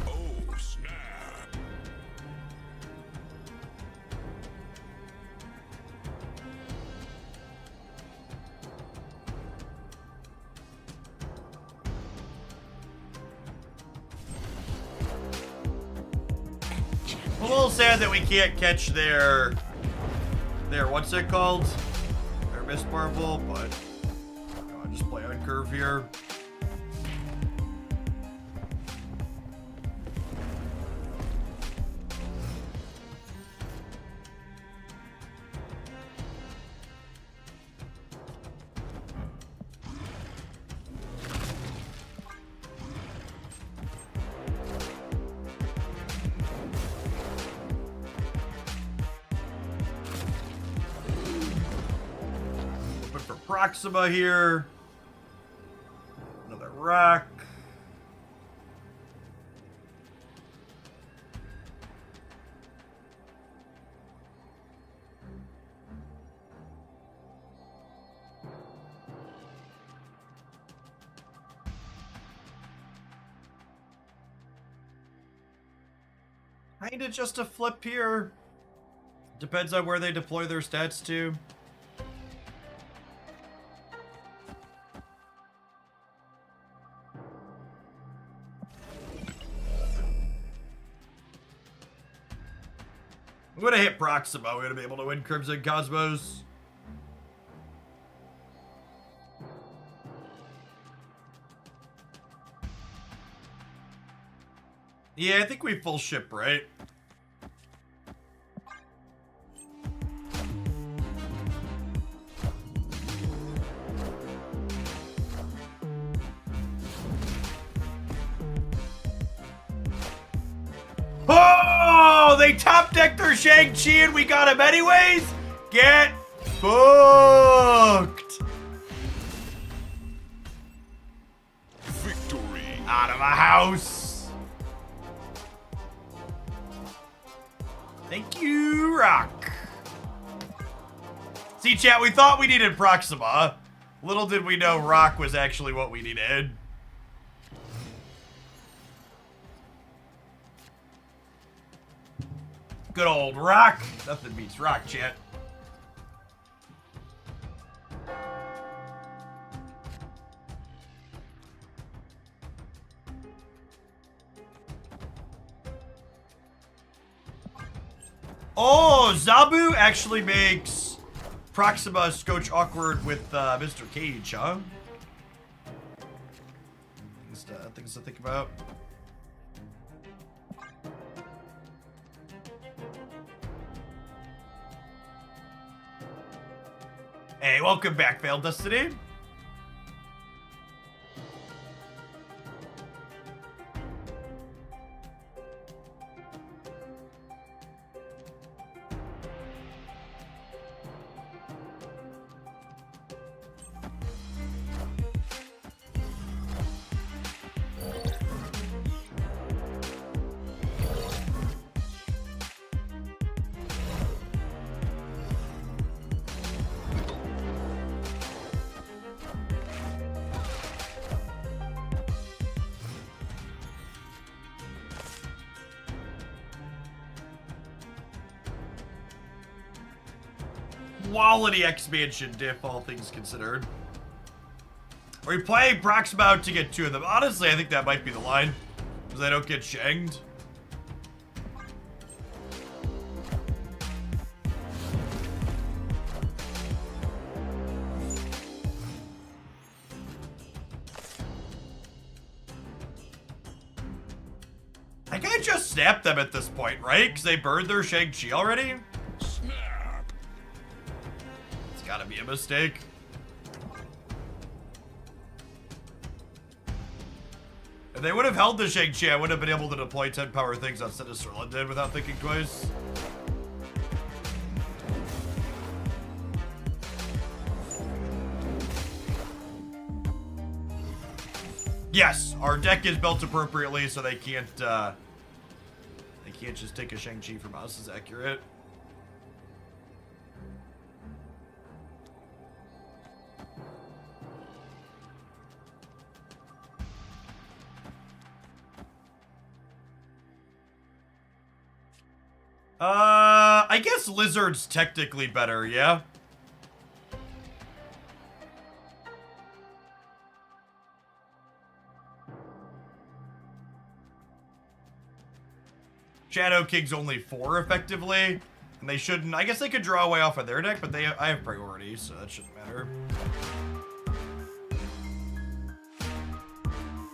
Oh, snap. A little sad that we can't catch their what's it called? Their Mist Marble, but I'll just play on curve here. For Proxima here. Another rock. Kinda just a flip here. Depends on where they deploy their stats to. I'm gonna hit Proxima. We're gonna be able to win Crimson Cosmos. Yeah, I think we full ship, right? Oh, they top decked their Shang-Chi and we got him anyways? Get booked. Victory. Out of a house. Thank you, Rock. See, chat, we thought we needed Proxima. Little did we know Rock was actually what we needed. Good old Rock. Nothing beats Rock, chat. Oh, Zabu actually makes Proxima Scotch awkward with Mr. Cage, huh? Things to think about. Hey, welcome back, Failed Destiny. Quality expansion diff, all things considered. Are we playing Proxima out to get two of them? Honestly, I think that might be the line. Because I don't get shanged. I think I just snapped them at this point, right? Because they burned their Shang-Chi already? Snap. It's gotta be a mistake. If they would have held the Shang-Chi, I would have been able to deploy 10 power things on Sinister London without thinking twice. Yes, our deck is built appropriately, so they can't just take a Shang-Chi from us, is accurate. I guess Lizard's technically better, yeah? Shadow King's only 4 effectively, and they shouldn't. I guess they could draw away off of their deck, but I have priority, so that shouldn't matter.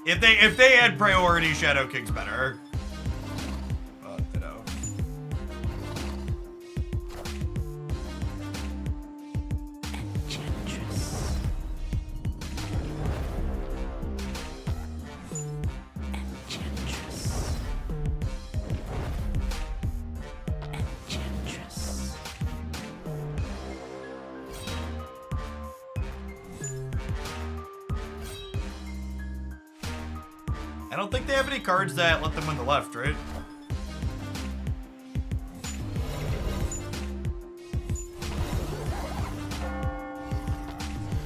If they had priority, Shadow King's better. But you know. I don't think they have any cards that let them win the left, right?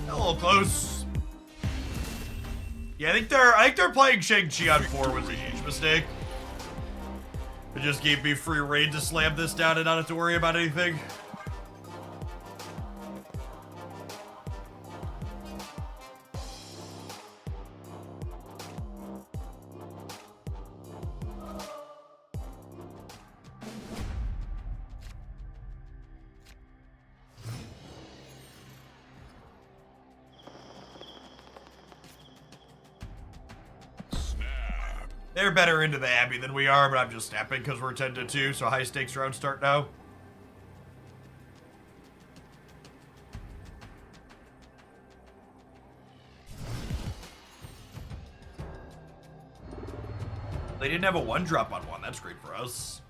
A little close. Yeah, I think they're playing Shang-Chi on 4 was a huge mistake. It just gave me free reign to slam this down and not have to worry about anything. They're better into the Abbey than we are, but I'm just snapping because we're 10-2, so high stakes rounds start now. They didn't have a 1-drop on 1. That's great for us.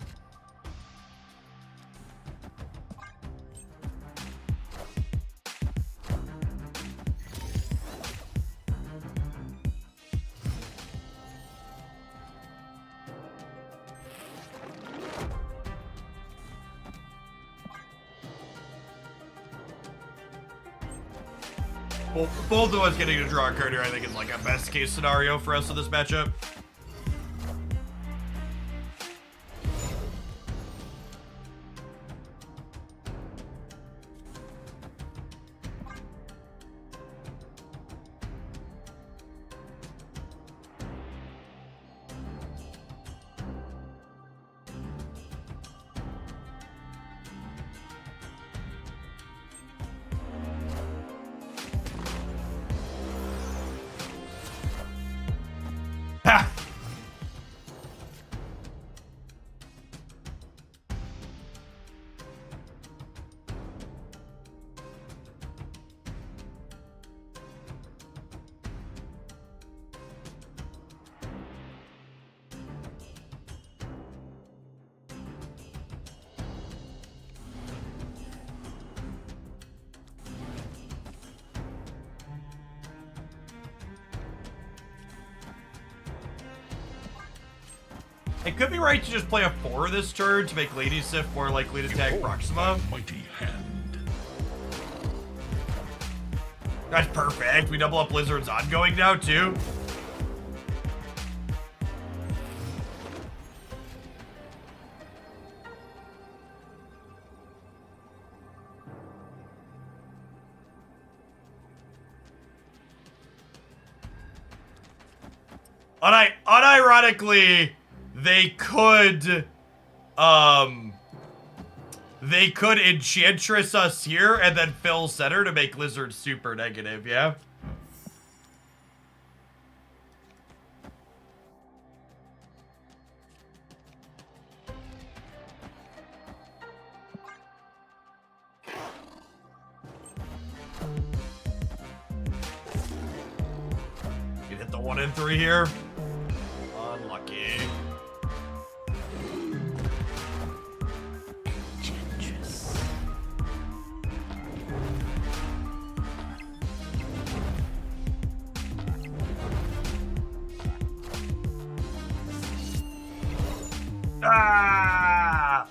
Both of us getting to draw a card here, I think, is like a best case scenario for us in this matchup. It could be right to just play a 4 this turn to make Lady Sif more likely to tag Proxima. Mighty hand. That's perfect. We double up Blizzard's ongoing now, too. Unironically, they could Enchantress us here and then fill center to make Lizard super negative, yeah? You hit the 1 and 3 here. Ah!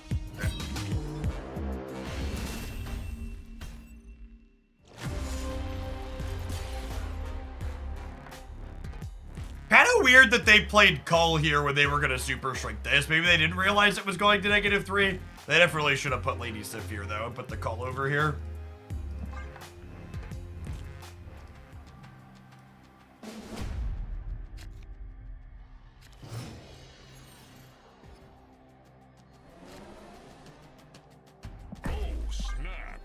Kind of weird that they played Cull here when they were going to super shrink this. Maybe they didn't realize it was going to -3. They definitely should have put Lady Sif here, though, and put the Cull over here. Oh, snap.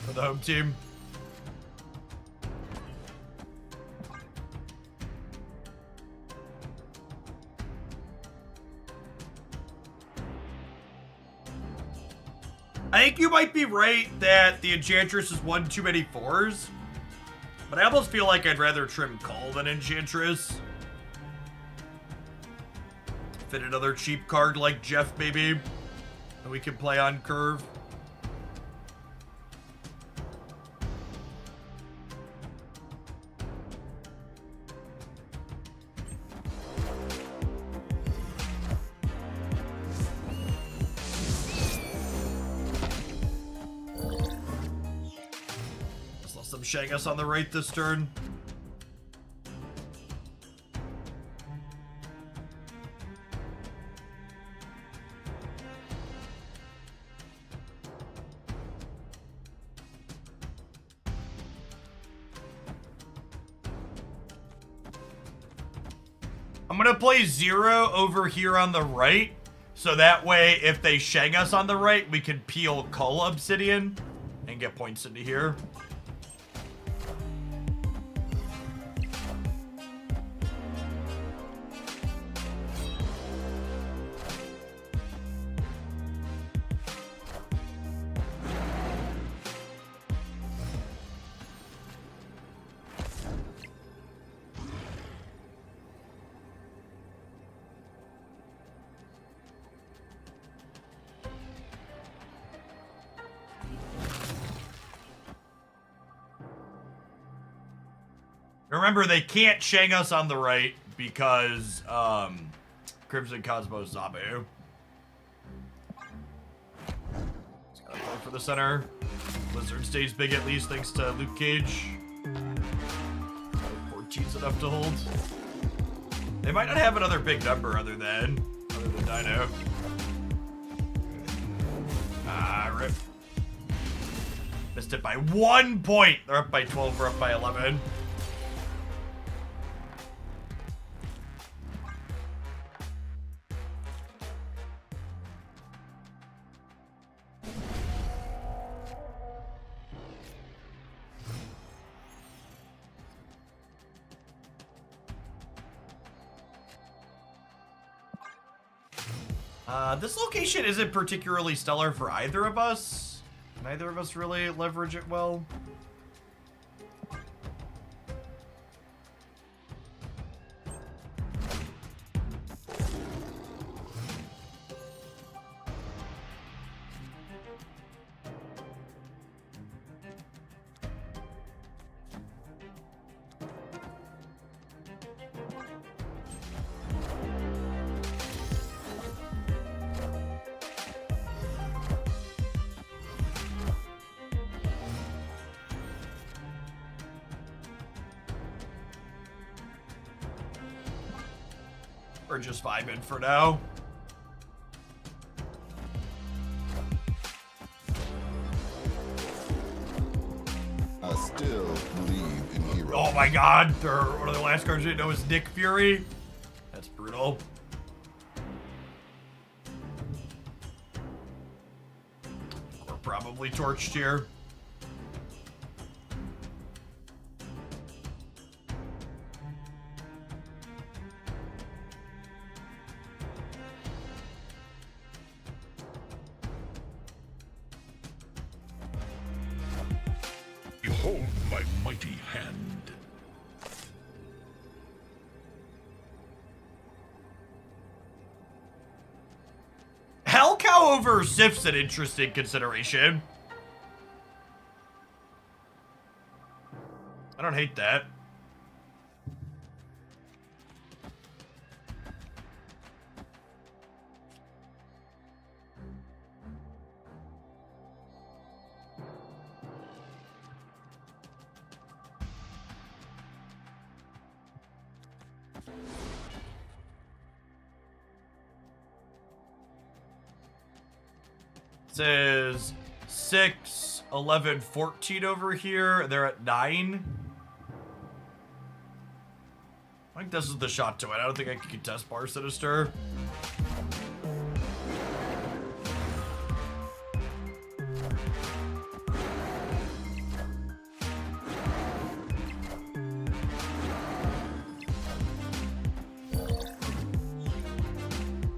For the home team. I think you might be right that the Enchantress is one too many 4s. But I almost feel like I'd rather trim Cull than Enchantress. Fit another cheap card like Jeff, maybe. That we can play on curve. Some Shangus on the right this turn. I'm gonna play 0 over here on the right, so that way if they Shang us on the right, we can peel Cull Obsidian and get points into here. Remember, they can't Shang us on the right because Crimson Cosmos Zabu. Just gotta play for the center. Blizzard stays big at least thanks to Luke Cage. 14's enough to hold. They might not have another big number other than Dino. Ah, rip. Missed it by 1 point. They're up by 12, we're up by 11. This location isn't particularly stellar for either of us. Neither of us really leverage it well. We're just vibing for now. I still believe in heroes. Oh my god, one of the last cards you didn't know was Nick Fury. That's brutal. We're probably torched here. Behold my mighty hand. Hellcow over Sif's an interesting consideration. I don't hate that. Says 6, 11, 14 over here. They're at 9. I think this is the shot to it. I don't think I can contest Bar Sinister.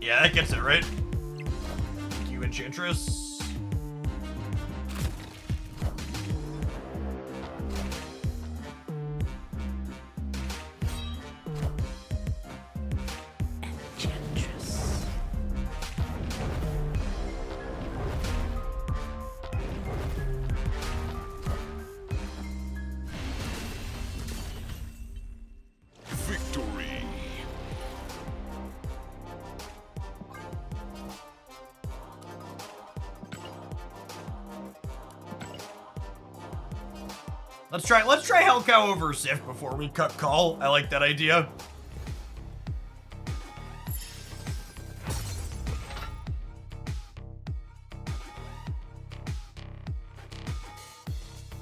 Yeah, that gets it, right? Thank you, Enchantress. Victory. Let's try Hellcow over Sif before we cut call. I like that idea.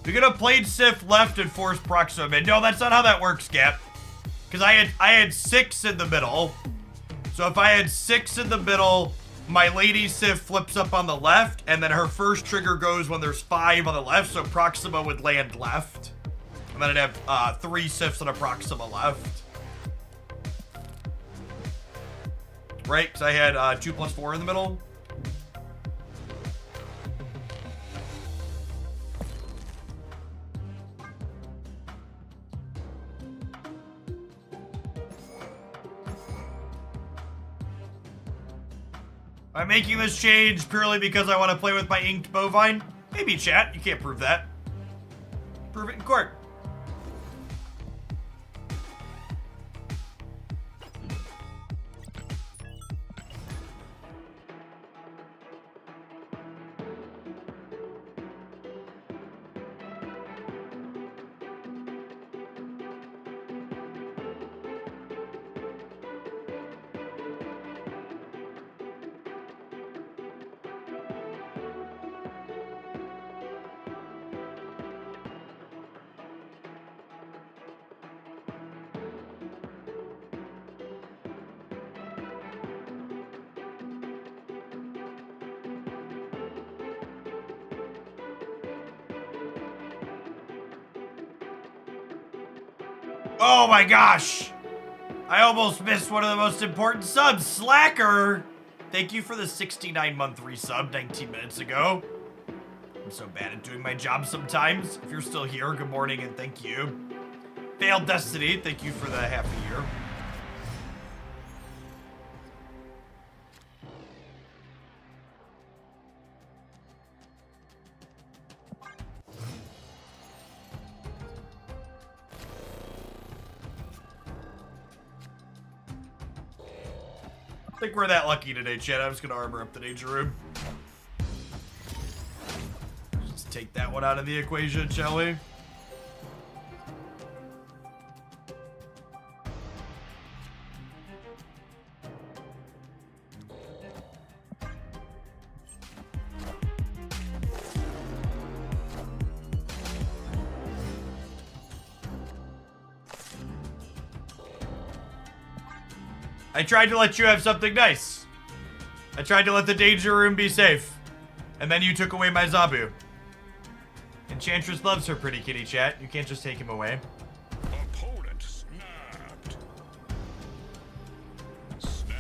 You're gonna play Sif left and force Proxima mid. No, that's not how that works, Gap. Because I had 6 in the middle. So if I had 6 in the middle, my Lady Sif flips up on the left, and then her first trigger goes when there's 5 on the left, so Proxima would land left. And then I'd have 3 Sifs and a Proxima left. Right? Because I had 2 plus 4 in the middle. I'm making this change purely because I want to play with my inked bovine. Maybe, chat. You can't prove that. Prove it in court. Oh my gosh! I almost missed one of the most important subs. Slacker! Thank you for the 69-month resub 19 minutes ago. I'm so bad at doing my job sometimes. If you're still here, good morning and thank you. Failed Destiny, thank you for the half a year. I think we're that lucky today, Chad. I'm just gonna armor up the danger room. Just take that one out of the equation, shall we? I tried to let you have something nice. I tried to let the danger room be safe. And then you took away my Zabu. Enchantress loves her pretty kitty, chat. You can't just take him away. Opponent snapped. Snap.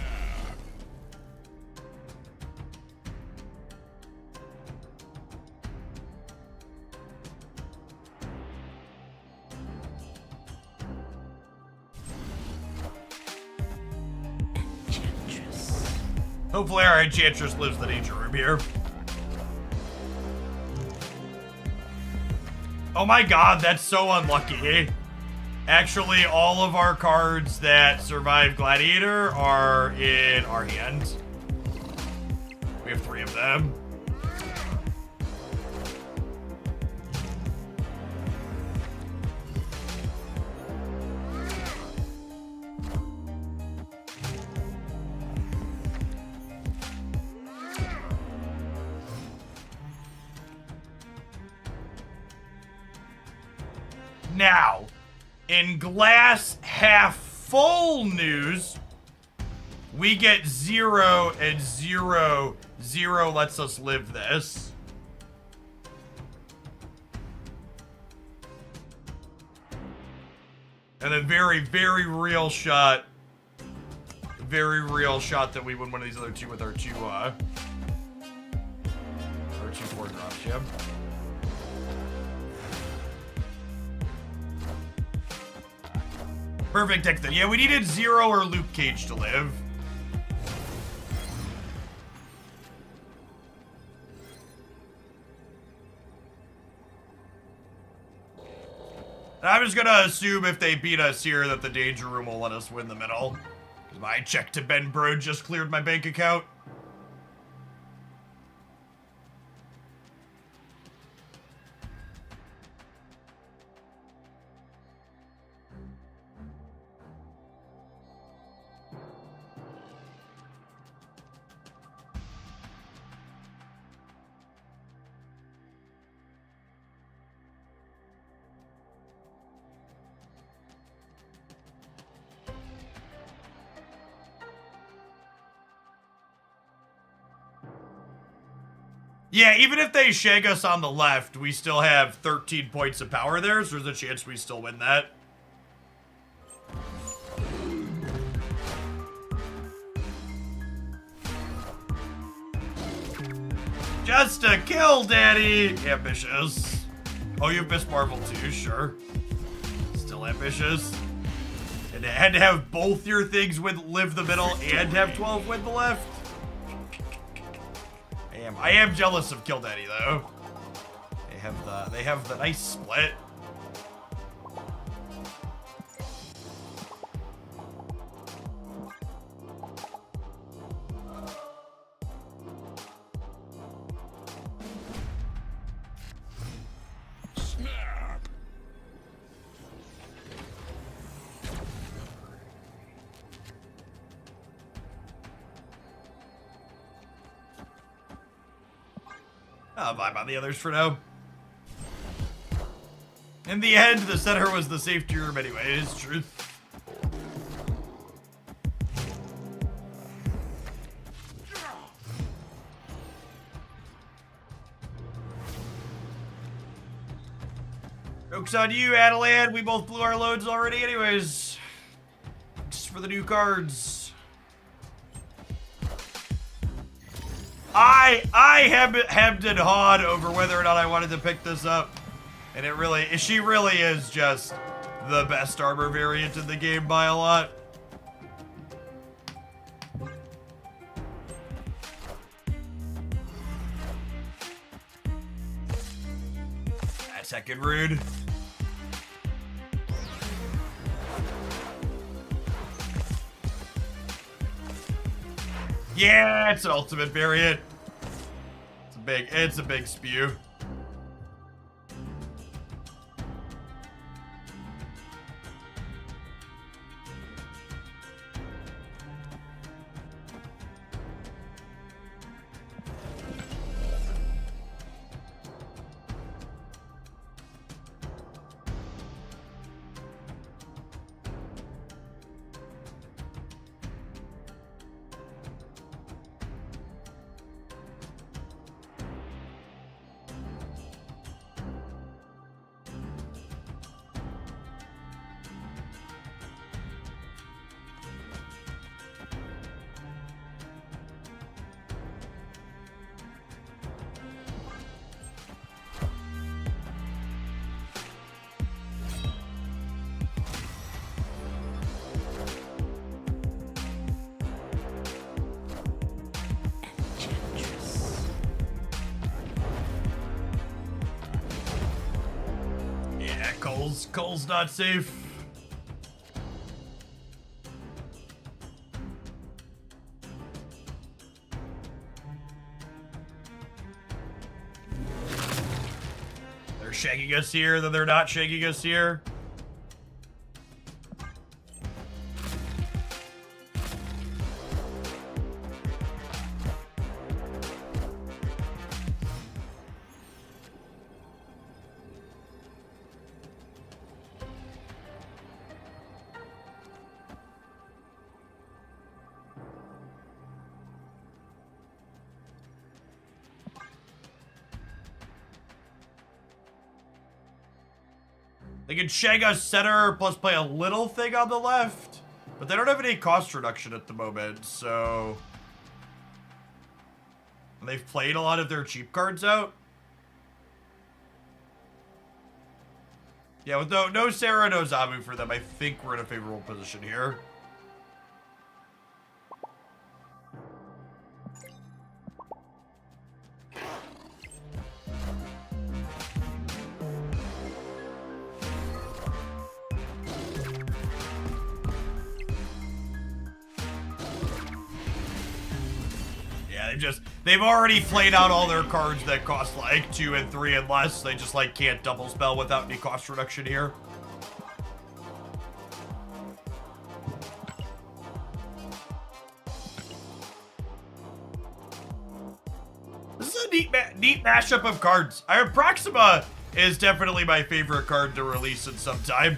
Hopefully our Enchantress lives the danger room here. Oh my god, that's so unlucky. Actually, all of our cards that survive Gladiator are in our hand. We have 3 of them. Now, in glass half full news, we get 0 and 0. 0 lets us live this. And then very, very real shot. Very real shot that we win one of these other 2 with our 2 4 drops, yeah. Perfect deck then. Yeah, we needed 0 or Luke Cage to live. I'm just gonna assume if they beat us here that the danger room will let us win the middle. Because my check to Ben Bro just cleared my bank account. Yeah, even if they shag us on the left, we still have 13 points of power there, so there's a chance we still win that. Just a kill, Daddy! Ambitious. Oh, you have Miss Marvel too, sure. Still ambitious. And it had to have both your things live the middle and have 12 win the left. I am jealous of Kill Daddy though. They have the nice split. Snap. I'll vibe on the others for now. In the end, the center was the safety room anyway, it is true. Joke's on you, Adelan. We both blew our loads already anyways. Just for the new cards. I hemmed and hawed over whether or not I wanted to pick this up. And she really is just the best armor variant in the game by a lot. That's heckin' rude. Yeah, it's an ultimate variant. It's a big spew. Cole's not safe. They're shaking us here, then they're not shaking us here. They can shag us center plus play a little thing on the left, but they don't have any cost reduction at the moment, so... And they've played a lot of their cheap cards out. Yeah, with no Sarah, no Zabu for them, I think we're in a favorable position here. They've already played out all their cards that cost like 2 and 3 and less. They just like can't double spell without any cost reduction here. This is a neat mashup of cards. Proxima is definitely my favorite card to release in some time.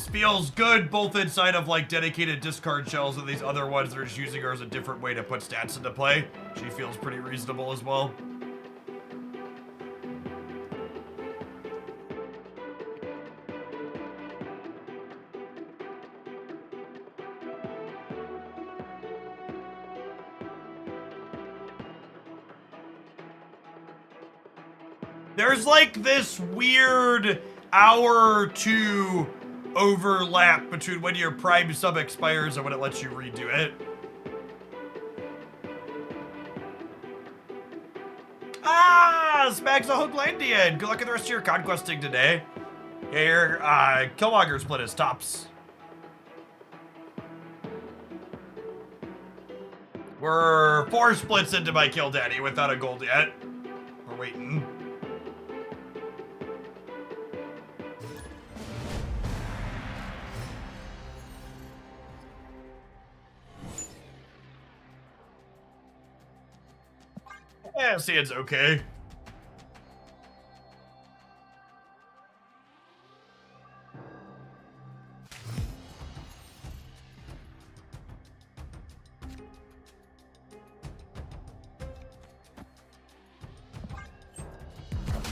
Feels good both inside of like dedicated discard shells and these other ones that are just using her as a different way to put stats into play. She feels pretty reasonable as well. There's like this weird hour or two overlap between when your prime sub expires and when it lets you redo it. Ah, Spags a Hooglandia. Good luck in the rest of your conquesting today. Here, Killmonger split his tops. We're 4 splits into my Kill Daddy without a gold yet. We're waiting. Yeah, see, it's okay.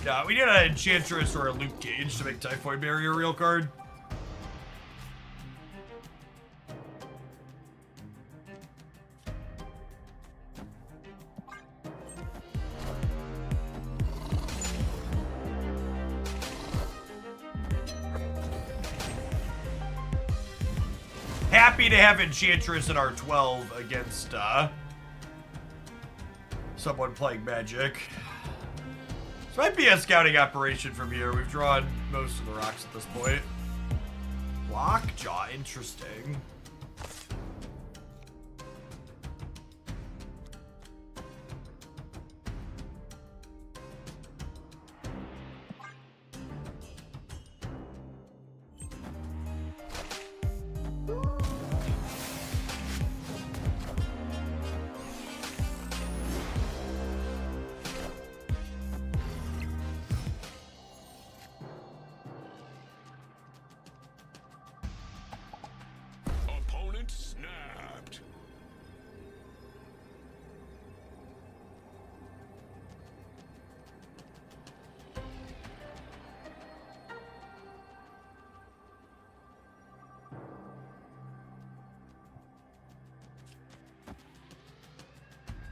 Yeah, we need an Enchantress or a Luke Cage to make Typhoid Barrier a real card. Happy to have Enchantress in our 12 against someone playing Magic. This might be a scouting operation from here. We've drawn most of the rocks at this point. Lockjaw, interesting.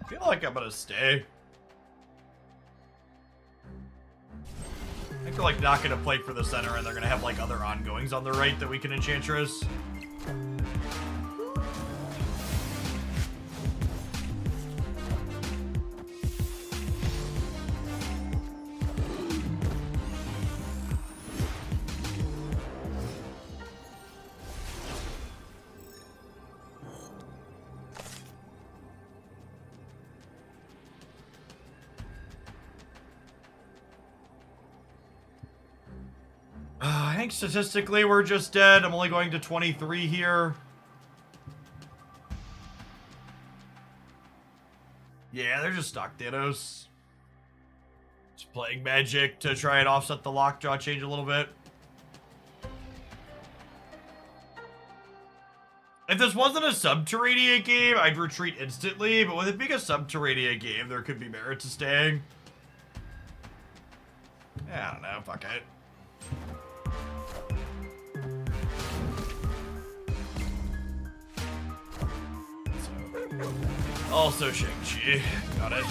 I feel like I'm gonna stay. I think they're like not gonna play for the center and they're gonna have like other ongoings on the right that we can Enchantress. think statistically we're just dead. I'm only going to 23 here. Yeah, they're just stock Thanos. Just playing magic to try and offset the lockjaw change a little bit. If this wasn't a Subterranea game, I'd retreat instantly, but with it being a Subterranea game, there could be merit to staying. Yeah, I don't know, fuck it. So, also Shang-Chi, got it.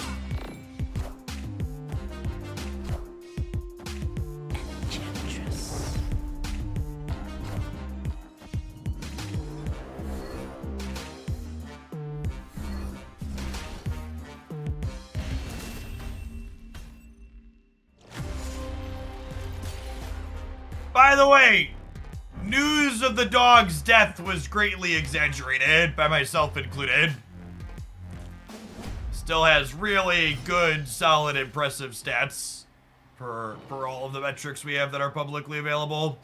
By the way, news of the dog's death was greatly exaggerated, by myself included. Still has really good, solid, impressive stats for all of the metrics we have that are publicly available.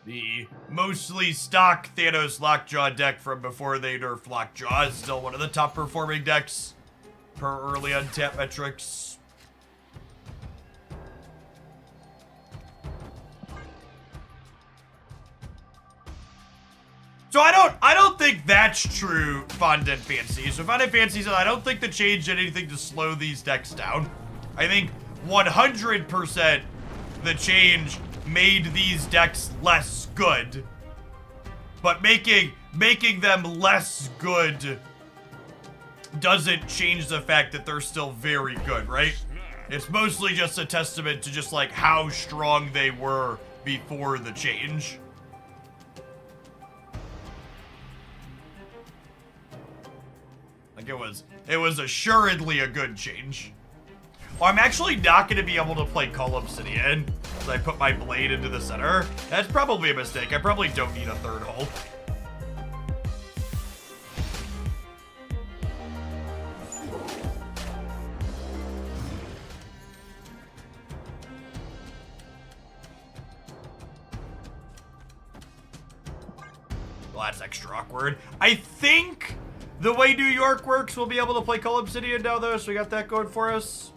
The mostly stock Thanos Lockjaw deck from before they nerfed Lockjaw is still one of the top performing decks per early untap metrics. So I don't think that's true, Fondant Fancy. So Fondant Fancy said I don't think the change did anything to slow these decks down. I think 100% the change made these decks less good. But making them less good doesn't change the fact that they're still very good, right? It's mostly just a testament to just like how strong they were before the change. Like it was assuredly a good change. Well, I'm actually not going to be able to play Call Obsidian as I put my blade into the center. That's probably a mistake. I probably don't need a third hole. Well, that's extra awkward. I think the way New York works, we'll be able to play Call Obsidian now, though, so we got that going for us.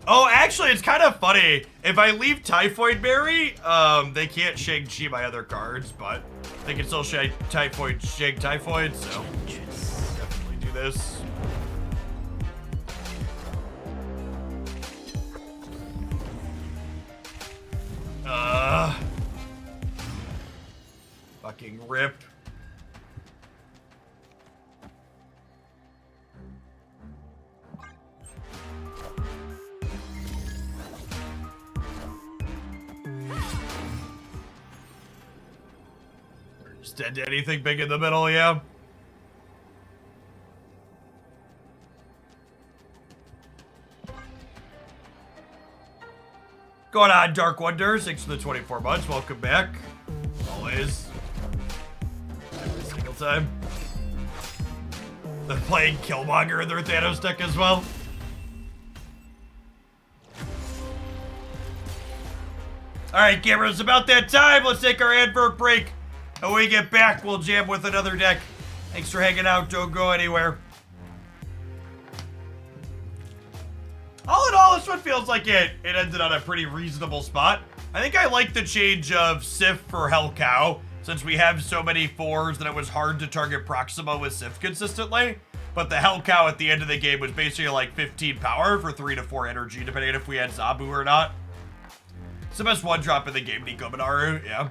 Oh, actually, it's kind of funny. If I leave Typhoid Berry, they can't Shang-Chi my other cards, but they can still Shang Typhoid, so definitely do this. Fucking rip. Dead to anything big in the middle, yeah. Going on, Dark Wonder. Thanks for the 24 months. Welcome back. Always. Every single time. They're playing Killmonger in their Thanos deck as well. Alright, cameras, it's about that time. Let's take our advert break. And when we get back, we'll jam with another deck. Thanks for hanging out. Don't go anywhere. All in all, this one feels like it ended on a pretty reasonable spot. I think I like the change of Sif for Hell Cow, since we have so many 4s that it was hard to target Proxima with Sif consistently. But the Hell Cow at the end of the game was basically like 15 power for 3 to 4 energy, depending if we had Zabu or not. It's the best one drop in the game, Nico Minaru, yeah.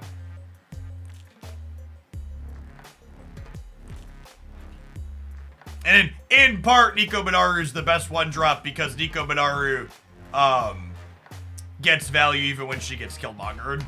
And in part, Nico Minaru is the best one drop because Nico Minaru gets value even when she gets Killmongered.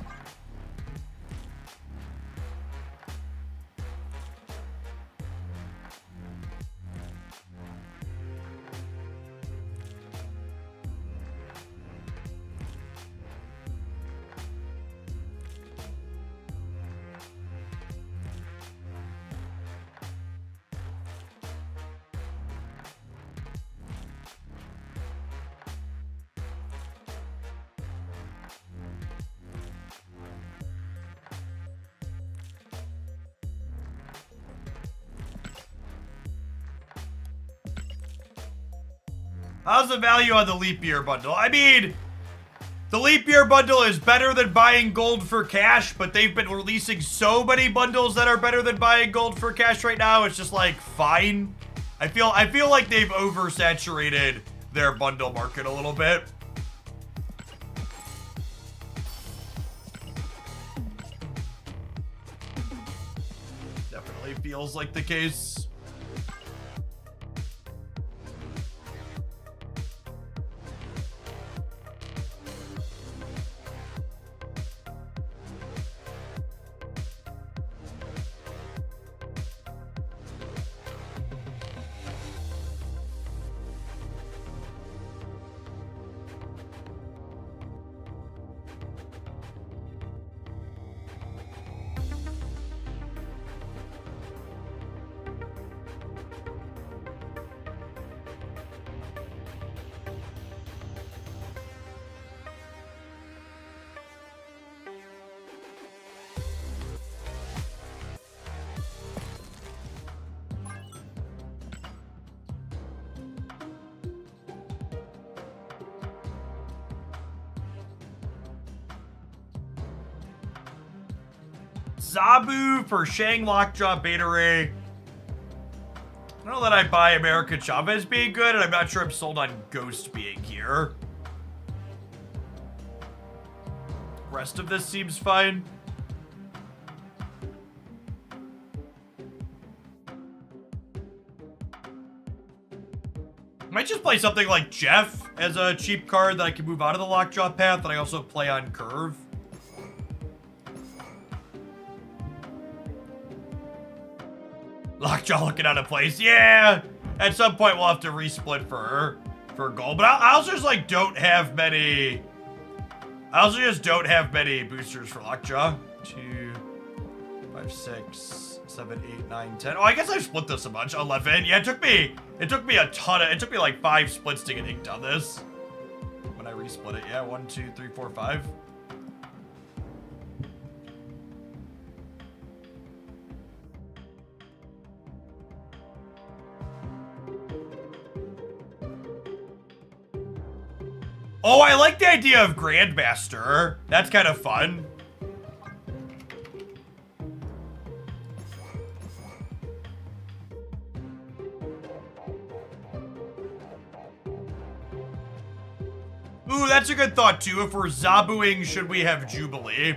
How's the value on the leap year bundle? I mean, the leap year bundle is better than buying gold for cash, but they've been releasing so many bundles that are better than buying gold for cash right now. It's just like, fine. I feel like they've oversaturated their bundle market a little bit. Definitely feels like the case. Zabu for Shang Lockjaw Beta Ray. I don't know that I buy American Chavez being good, and I'm not sure I'm sold on Ghost being here. Rest of this seems fine. Might just play something like Jeff as a cheap card that I can move out of the Lockjaw path, and I also play on Curve. Lockjaw looking out of place. Yeah, at some point we'll have to resplit for gold. But I also just like don't have many. I also just don't have many boosters for Lockjaw. 2, 5, 6, 7, 8, 9, 10. Oh, I guess I've split this a bunch. 11. Yeah, it took me a ton of. It took me like 5 splits to get inked on this. When I resplit it, yeah, 1, 2, 3, 4, 5. Oh, I like the idea of Grandmaster. That's kind of fun. Ooh, that's a good thought too. If we're Zabuing, should we have Jubilee?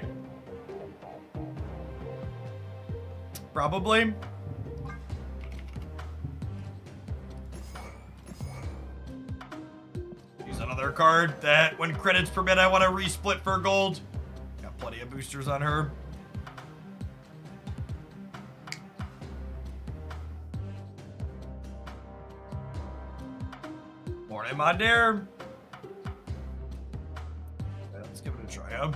Probably. Another card that, when credits permit, I want to resplit for gold. Got plenty of boosters on her. Morning, my dear. Let's give it a try, huh?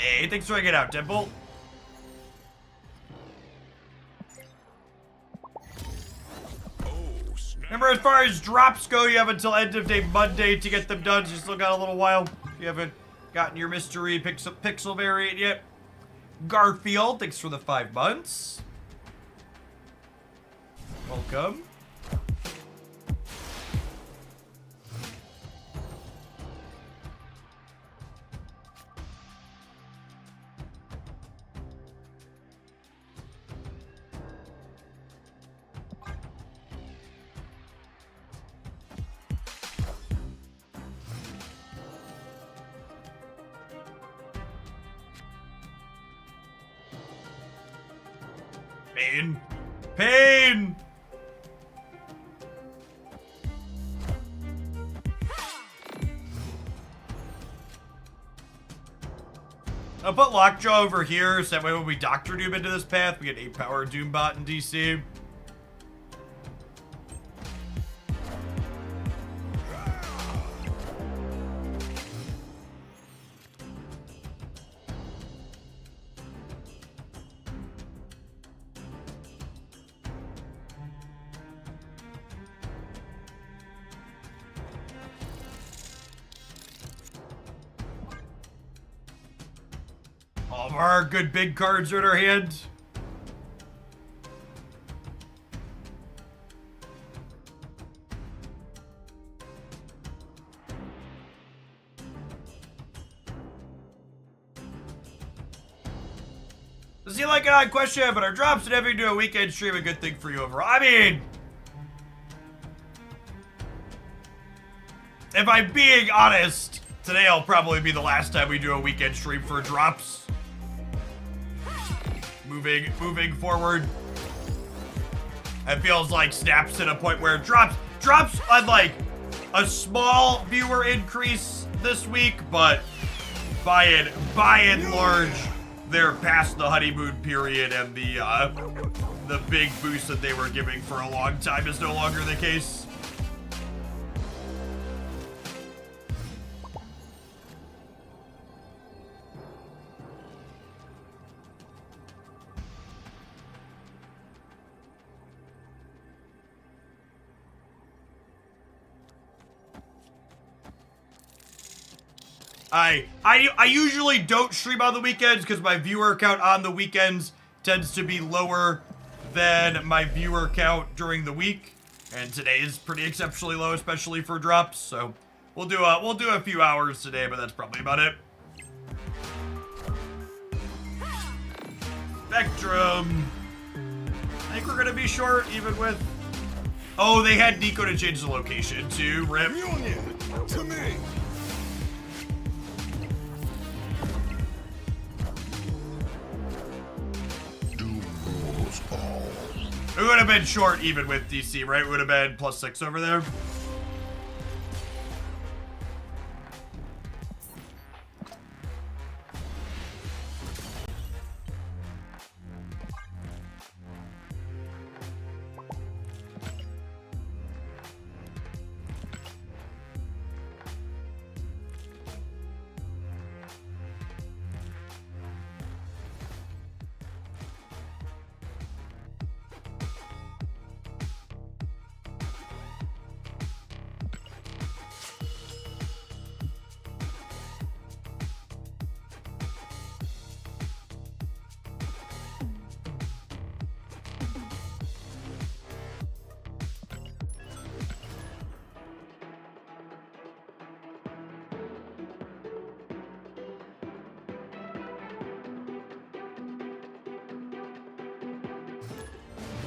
Hey, thanks for hanging out, Dimple. Remember, as far as drops go, you have until end of day Monday to get them done. So you still got a little while. If you haven't gotten your mystery pixel variant yet. Garfield, thanks for the 5 months. Welcome. Pain. Pain! I'll put Lockjaw over here, so that way when we Dr. Doom into this path, we get 8 power Doombot in DC. All of our good big cards are in our hand. Does he like an odd question, but are drops and having to do a weekend stream a good thing for you overall? I mean, if I'm being honest, today will probably be the last time we do a weekend stream for drops. Moving forward. It feels like Snap's at a point where drops on like a small viewer increase this week, but by and large, they're past the honeymoon period, and the big boost that they were giving for a long time is no longer the case. I usually don't stream on the weekends because my viewer count on the weekends tends to be lower than my viewer count during the week, and today is pretty exceptionally low, especially for drops. So we'll do a few hours today, but that's probably about it. Spectrum. I think we're gonna be short, even with. Oh, they had Nico to change the location too. Rip. Reunion to me. We would have been short even with DC, right? Would have been +6 over there.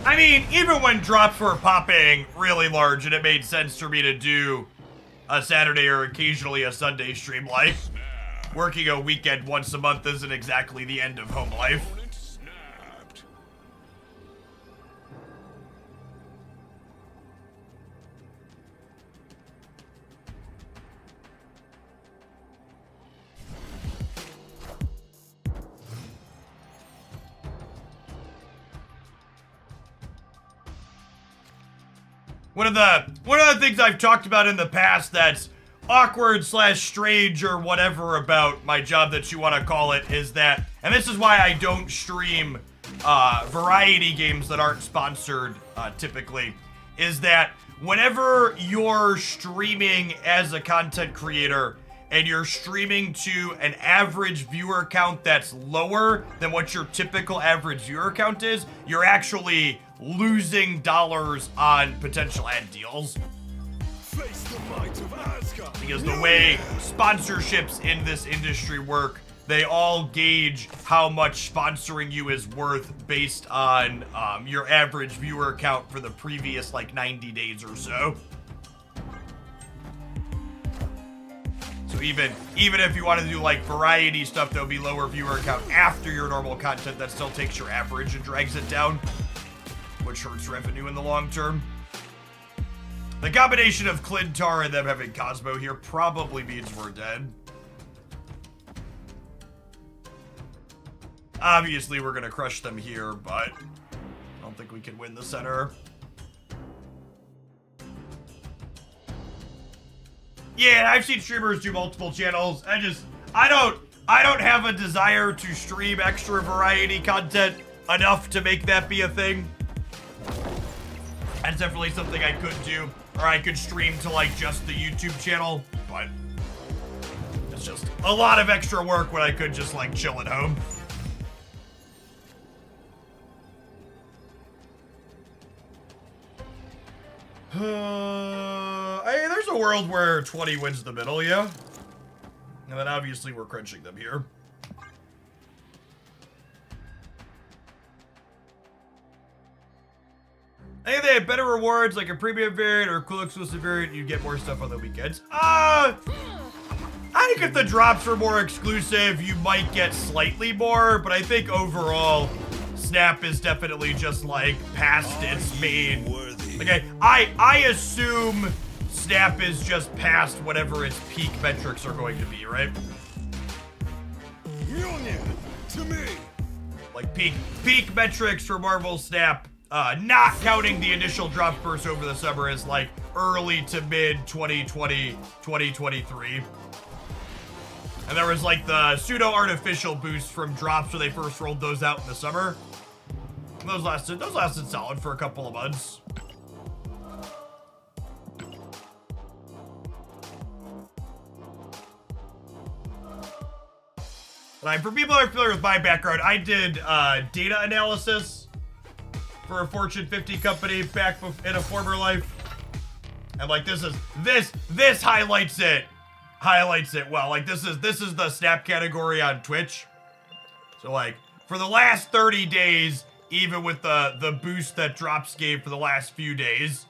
I mean, even when drops were popping really large and it made sense for me to do a Saturday or occasionally a Sunday stream, like, working a weekend once a month isn't exactly the end of home life. Opponent snapped. One of the things I've talked about in the past that's awkward / strange or whatever about my job that you want to call it is that, and this is why I don't stream variety games that aren't sponsored typically, is that whenever you're streaming as a content creator and you're streaming to an average viewer count that's lower than what your typical average viewer count is, you're actually losing dollars on potential ad deals. Face the might of Asgard. Because the way sponsorships in this industry work, they all gauge how much sponsoring you is worth based on your average viewer count for the previous like 90 days or so. So even if you want to do like variety stuff, there'll be lower viewer count after your normal content that still takes your average and drags it down, which hurts revenue in the long term. The combination of Clintar and them having Cosmo here probably means we're dead. Obviously, we're gonna crush them here, but I don't think we can win the center. Yeah, I've seen streamers do multiple channels. I don't have a desire to stream extra variety content enough to make that be a thing. That's definitely something I could do, or I could stream to like just the YouTube channel, but it's just a lot of extra work when I could just like chill at home. There's a world where 20 wins the middle, yeah? And then obviously we're crunching them here. I think they have better rewards, like a premium variant or a cool exclusive variant. You get more stuff on the weekends. I think if the drops were more exclusive, you might get slightly more, but I think overall, Snap is definitely just like past its main. Okay, I assume Snap is just past whatever its peak metrics are going to be, right? Mjolnir, to me. Like peak metrics for Marvel Snap, not counting the initial drop burst over the summer, is like early to mid 2020, 2023. And there was like the pseudo artificial boost from drops when they first rolled those out in the summer. And those lasted solid for a couple of months. For people who are familiar with my background, I did data analysis for a Fortune 50 company back in a former life, and like this highlights it well. Like this is the Snap category on Twitch. So like for the last 30 days, even with the boost that drops gave for the last few days,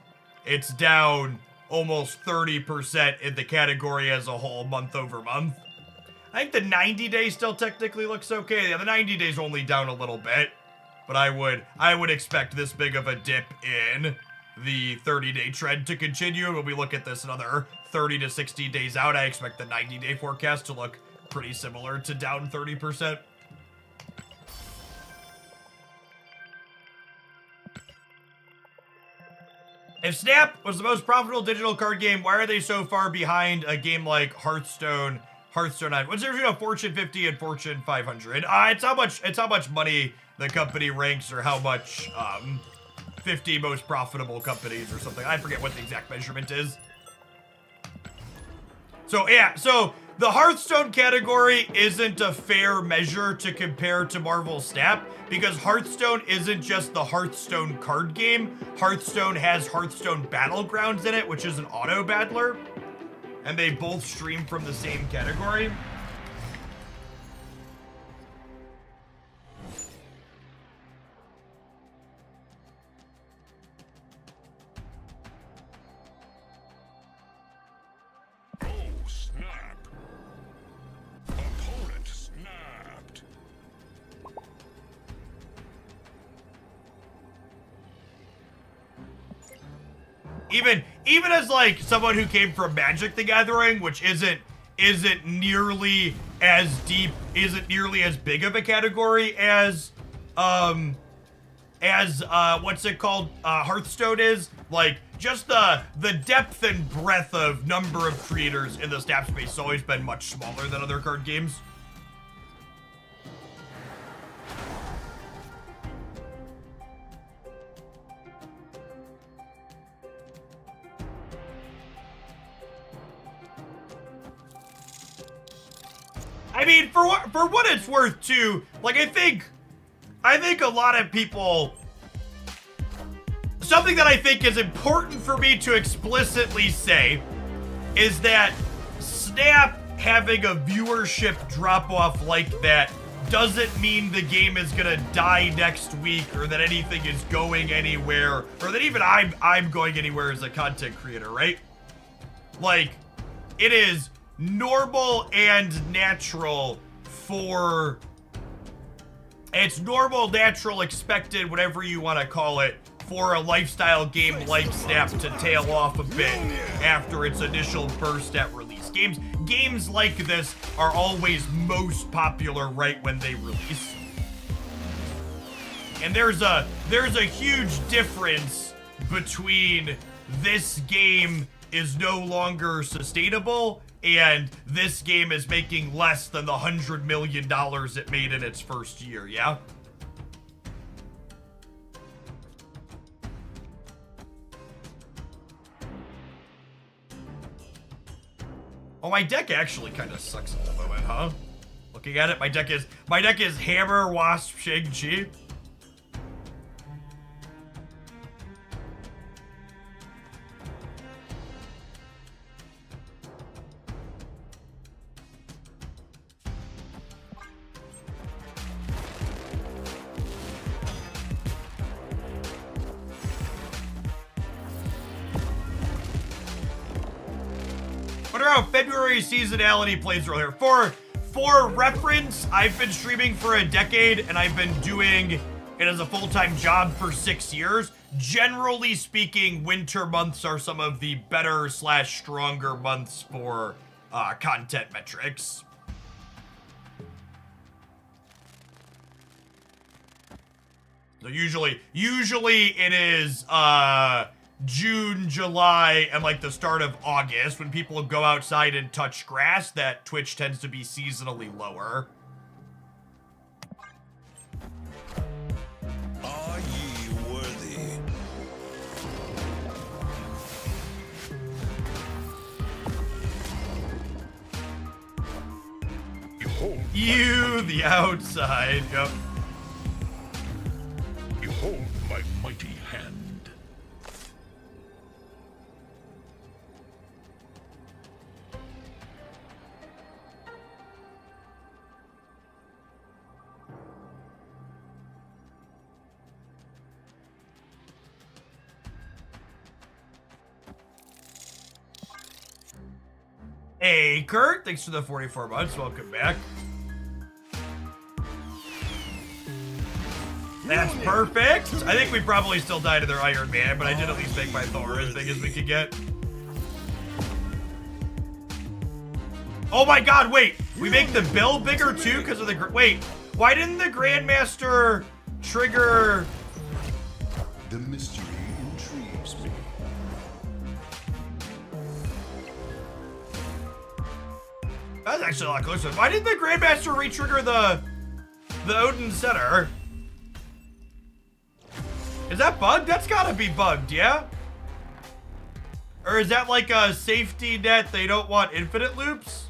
it's down almost 30% in the category as a whole, month over month. I think the 90 days still technically looks okay. Yeah, the 90 days only down a little bit, but I would expect this big of a dip in the 30-day trend to continue. When we look at this another 30 to 60 days out, I expect the 90-day forecast to look pretty similar to down 30%. If Snap was the most profitable digital card game, why are they so far behind a game like Hearthstone 9? What's the difference between Fortune 50 and Fortune 500? It's how much money the company ranks, or how much 50 most profitable companies or something. I forget what the exact measurement is. So yeah, so the Hearthstone category isn't a fair measure to compare to Marvel Snap, because Hearthstone isn't just the Hearthstone card game. Hearthstone has Hearthstone Battlegrounds in it, which is an auto battler, and they both stream from the same category. Oh, snap. Opponent snapped. Even as like someone who came from Magic the Gathering, which isn't nearly as deep, isn't nearly as big of a category as what's it called, Hearthstone is, like just the depth and breadth of number of creators in the Snap space has always been much smaller than other card games. I mean, for what it's worth, too, like, I think a lot of people, something that I think is important for me to explicitly say is that Snap having a viewership drop-off like that doesn't mean the game is gonna die next week, or that anything is going anywhere, or that even I'm going anywhere as a content creator, right? Like, it is normal and natural for, it's normal, natural, expected, whatever you want to call it, for a lifestyle game like Snap to tail off a bit after its initial burst at release. Games like this are always most popular right when they release. And there's a huge difference between this game is no longer sustainable and this game is making less than the $100 million it made in its first year, yeah? Oh, my deck actually kind of sucks at the moment, huh? Looking at it, my deck is Hammer, Wasp, how February seasonality plays earlier. For reference, I've been streaming for a decade, and I've been doing it as a full-time job for 6 years. Generally speaking, winter months are some of the better / stronger months for content metrics. So usually it is June, July, and like the start of August when people go outside and touch grass that Twitch tends to be seasonally lower. Are ye worthy? Behold, You, the outside. Yep. behold my mighty hand. Hey, Kurt, thanks for the 44 months. Welcome back. That's perfect. I think we probably still died to their Iron Man, but I did at least make my Thor as big as we could get. Oh my god, wait. We make the bill bigger too because of the... Wait, why didn't the Grandmaster trigger... The mystery intrigues me. That's actually a lot closer. Why didn't the Grandmaster re-trigger the Odin Center? Is that bugged? That's gotta be bugged, yeah? Or is that like a safety net? They don't want infinite loops?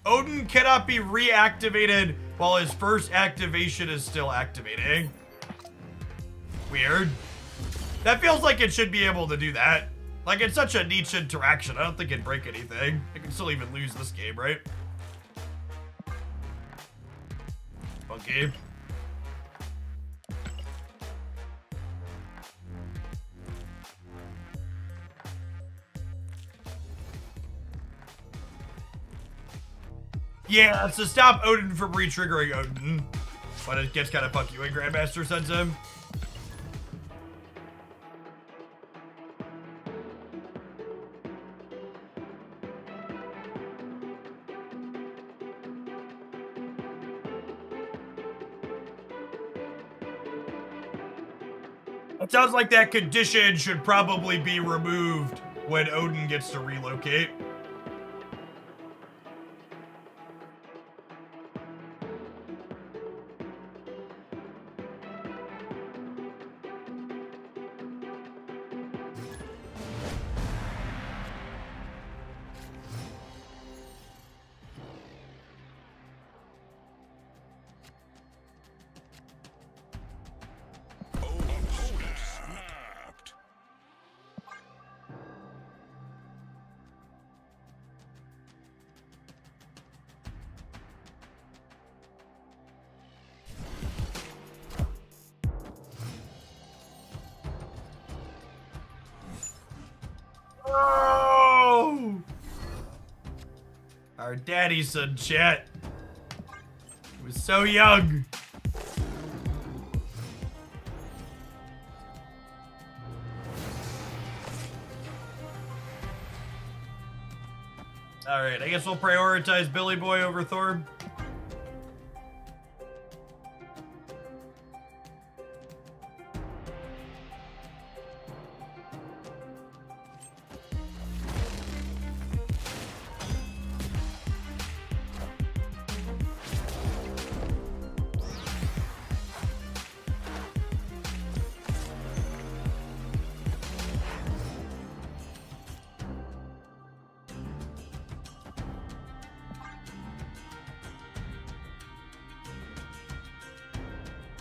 Odin cannot be reactivated while his first activation is still activating. Weird. That feels like it should be able to do that. Like, it's such a niche interaction. I don't think it'd break anything. I can still even lose this game, right? Funky. Yeah, so stop Odin from re-triggering Odin. But it gets kind of funky when Grandmaster sends him. It sounds like that condition should probably be removed when Odin gets to relocate. Snapped. Oh! Our daddy son Chet. He was so young. Alright, I guess we'll prioritize Billy Boy over Thor.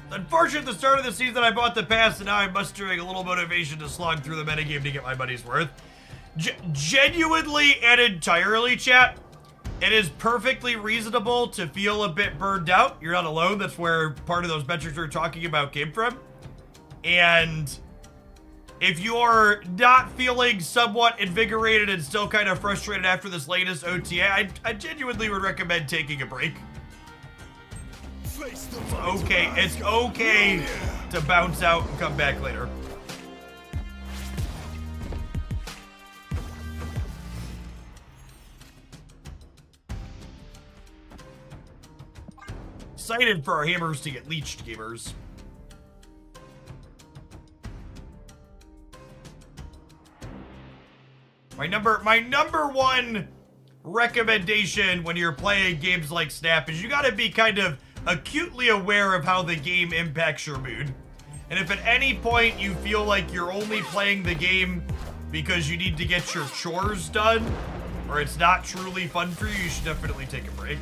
Unfortunate at the start of the season I bought the pass and now I'm mustering a little motivation to slog through the metagame to get my money's worth. Genuinely and entirely, chat, it is perfectly reasonable to feel a bit burned out. You're not alone. That's where part of those metrics we were talking about came from. And if you're not feeling somewhat invigorated and still kind of frustrated after this latest OTA, I genuinely would recommend taking a break. Okay, it's okay to bounce out and come back later. Excited for our hammers to get leached, gamers. My number one recommendation when you're playing games like Snap is you gotta be kind of acutely aware of how the game impacts your mood. And if at any point you feel like you're only playing the game because you need to get your chores done, or it's not truly fun for you, you should definitely take a break.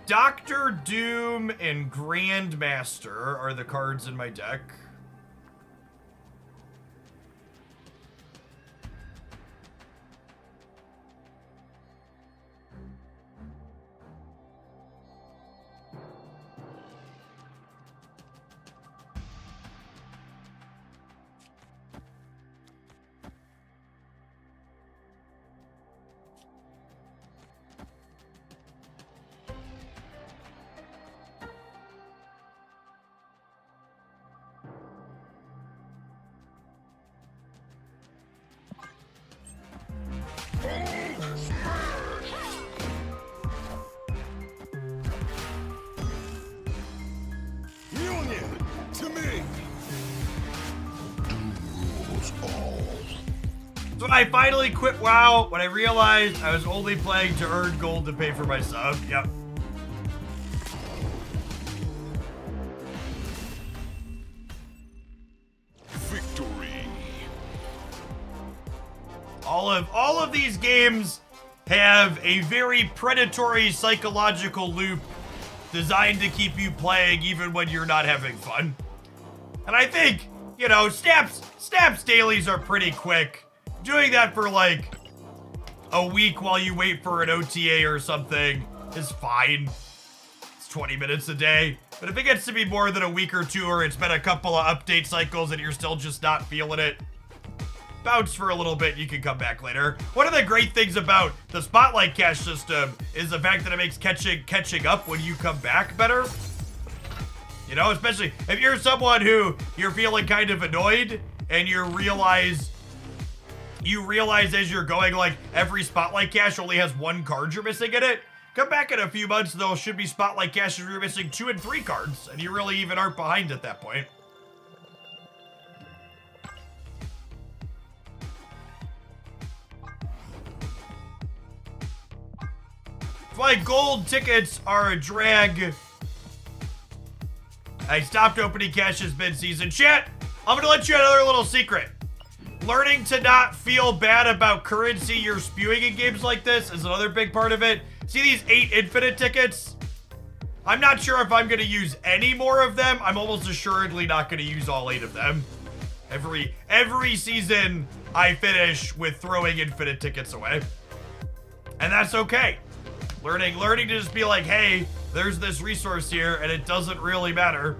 Doctor Doom and Grandmaster are the cards in my deck. So when I finally quit WoW, when I realized I was only playing to earn gold to pay for my sub. Yep. Victory. All of these games have a very predatory psychological loop designed to keep you playing even when you're not having fun. And I think, you know, Snap's dailies are pretty quick. Doing that for like a week while you wait for an OTA or something is fine. It's 20 minutes a day. But if it gets to be more than a week or two, or it's been a couple of update cycles and you're still just not feeling it, bounce for a little bit, you can come back later. One of the great things about the Spotlight Cash system is the fact that it makes catching up when you come back better. You know, especially if you're someone who you're feeling kind of annoyed and you realize as you're going, like, every Spotlight Cache only has one card you're missing in it. Come back in a few months, though, should be Spotlight Caches where you're missing 2 and 3 cards, and you really even aren't behind at that point. My gold tickets are a drag. I stopped opening caches mid-season. Chat, I'm gonna let you in another little secret. Learning to not feel bad about currency you're spewing in games like this is another big part of it. See these 8 infinite tickets? I'm not sure if I'm going to use any more of them. I'm almost assuredly not going to use all 8 of them. Every season, I finish with throwing infinite tickets away. And that's okay. Learning to just be like, hey, there's this resource here, and it doesn't really matter.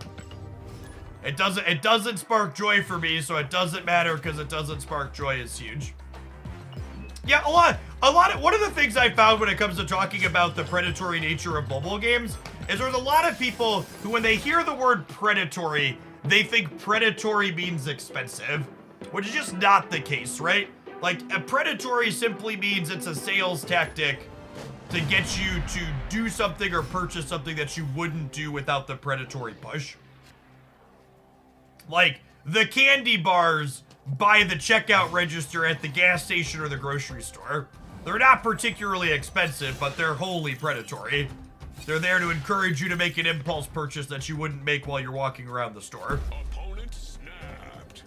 It doesn't spark joy for me, so it doesn't matter because it doesn't spark joy is huge. Yeah, one of the things I found when it comes to talking about the predatory nature of mobile games is there's a lot of people who, when they hear the word predatory, they think predatory means expensive, which is just not the case, right? Like, a predatory simply means it's a sales tactic to get you to do something or purchase something that you wouldn't do without the predatory push. Like, the candy bars by the checkout register at the gas station or the grocery store. They're not particularly expensive, but they're wholly predatory. They're there to encourage you to make an impulse purchase that you wouldn't make while you're walking around the store. Opponent snapped.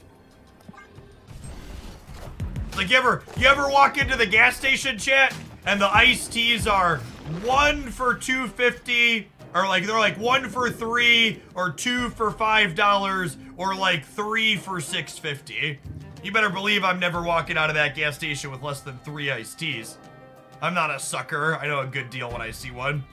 Like, you ever walk into the gas station, chat, and the iced teas are 1 for $2.50, or like they're like 1 for $3, or 2 for $5, or like 3 for $6.50. You better believe I'm never walking out of that gas station with less than 3 iced teas. I'm not a sucker. I know a good deal when I see one.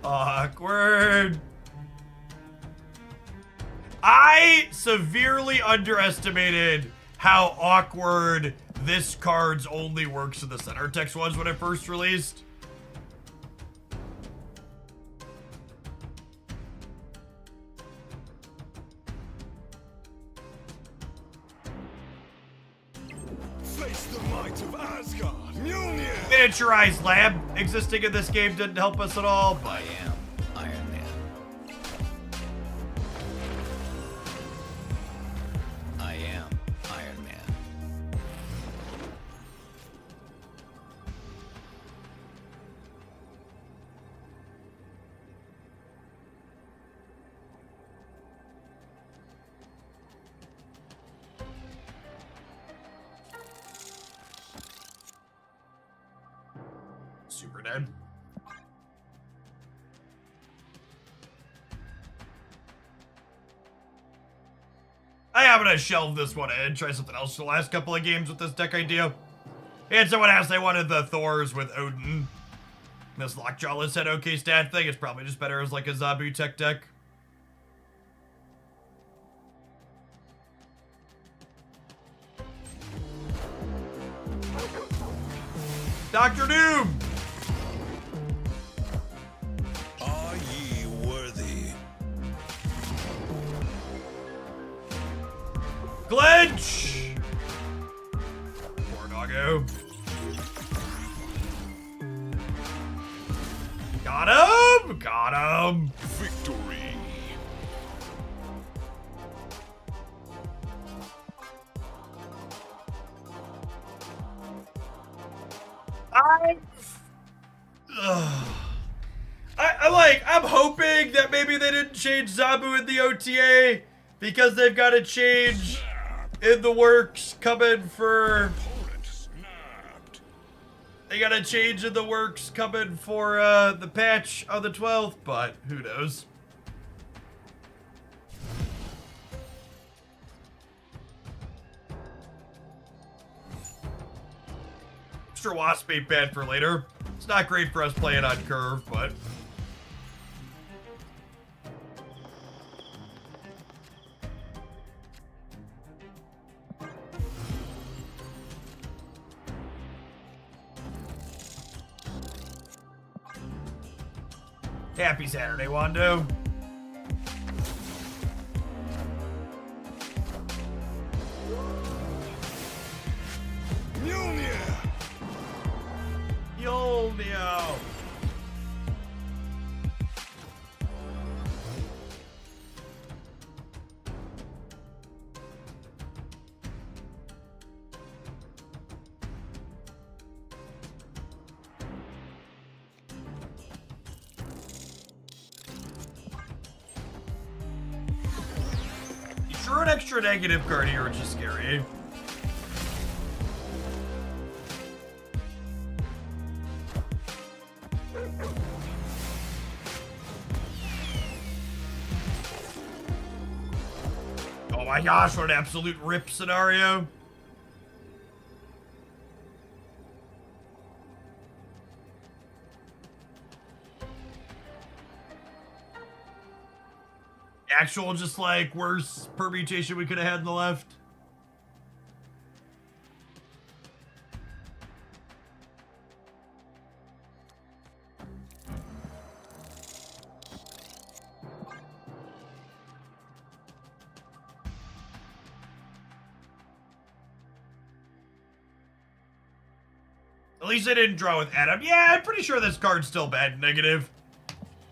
Awkward. I severely underestimated how awkward this card's only works in the center text was when it first released. Face the might of Asgard. Mjolnir. Miniaturized lab existing in this game didn't help us at all, but I am Iron Man. I am Iron Man. super dead. I am gonna shelve this one and try something else for the last couple of games with this deck idea. And someone asked they wanted the Thors with Odin. This Lockjaw said okay stat thing. It's probably just better as like a Zabu tech deck. Dr. Doom! Are ye worthy? Glitch! Poor doggo. Got him! Got him! Victory. I'm hoping that maybe they didn't change Zabu in the OTA because they've got a change in the works coming for. Opponent snapped. They got a change in the works coming for the patch on the 12th, but who knows? Extra Wasp ain't bad for later. It's not great for us playing on curve, but. Happy Saturday, Wando. Mjolnir. Yolnio. An extra negative card here, which is scary. Oh my gosh, what an absolute rip scenario. Actual, just like, worst permutation we could have had in the left. At least I didn't draw with Adam. Yeah, I'm pretty sure this card's still bad negative.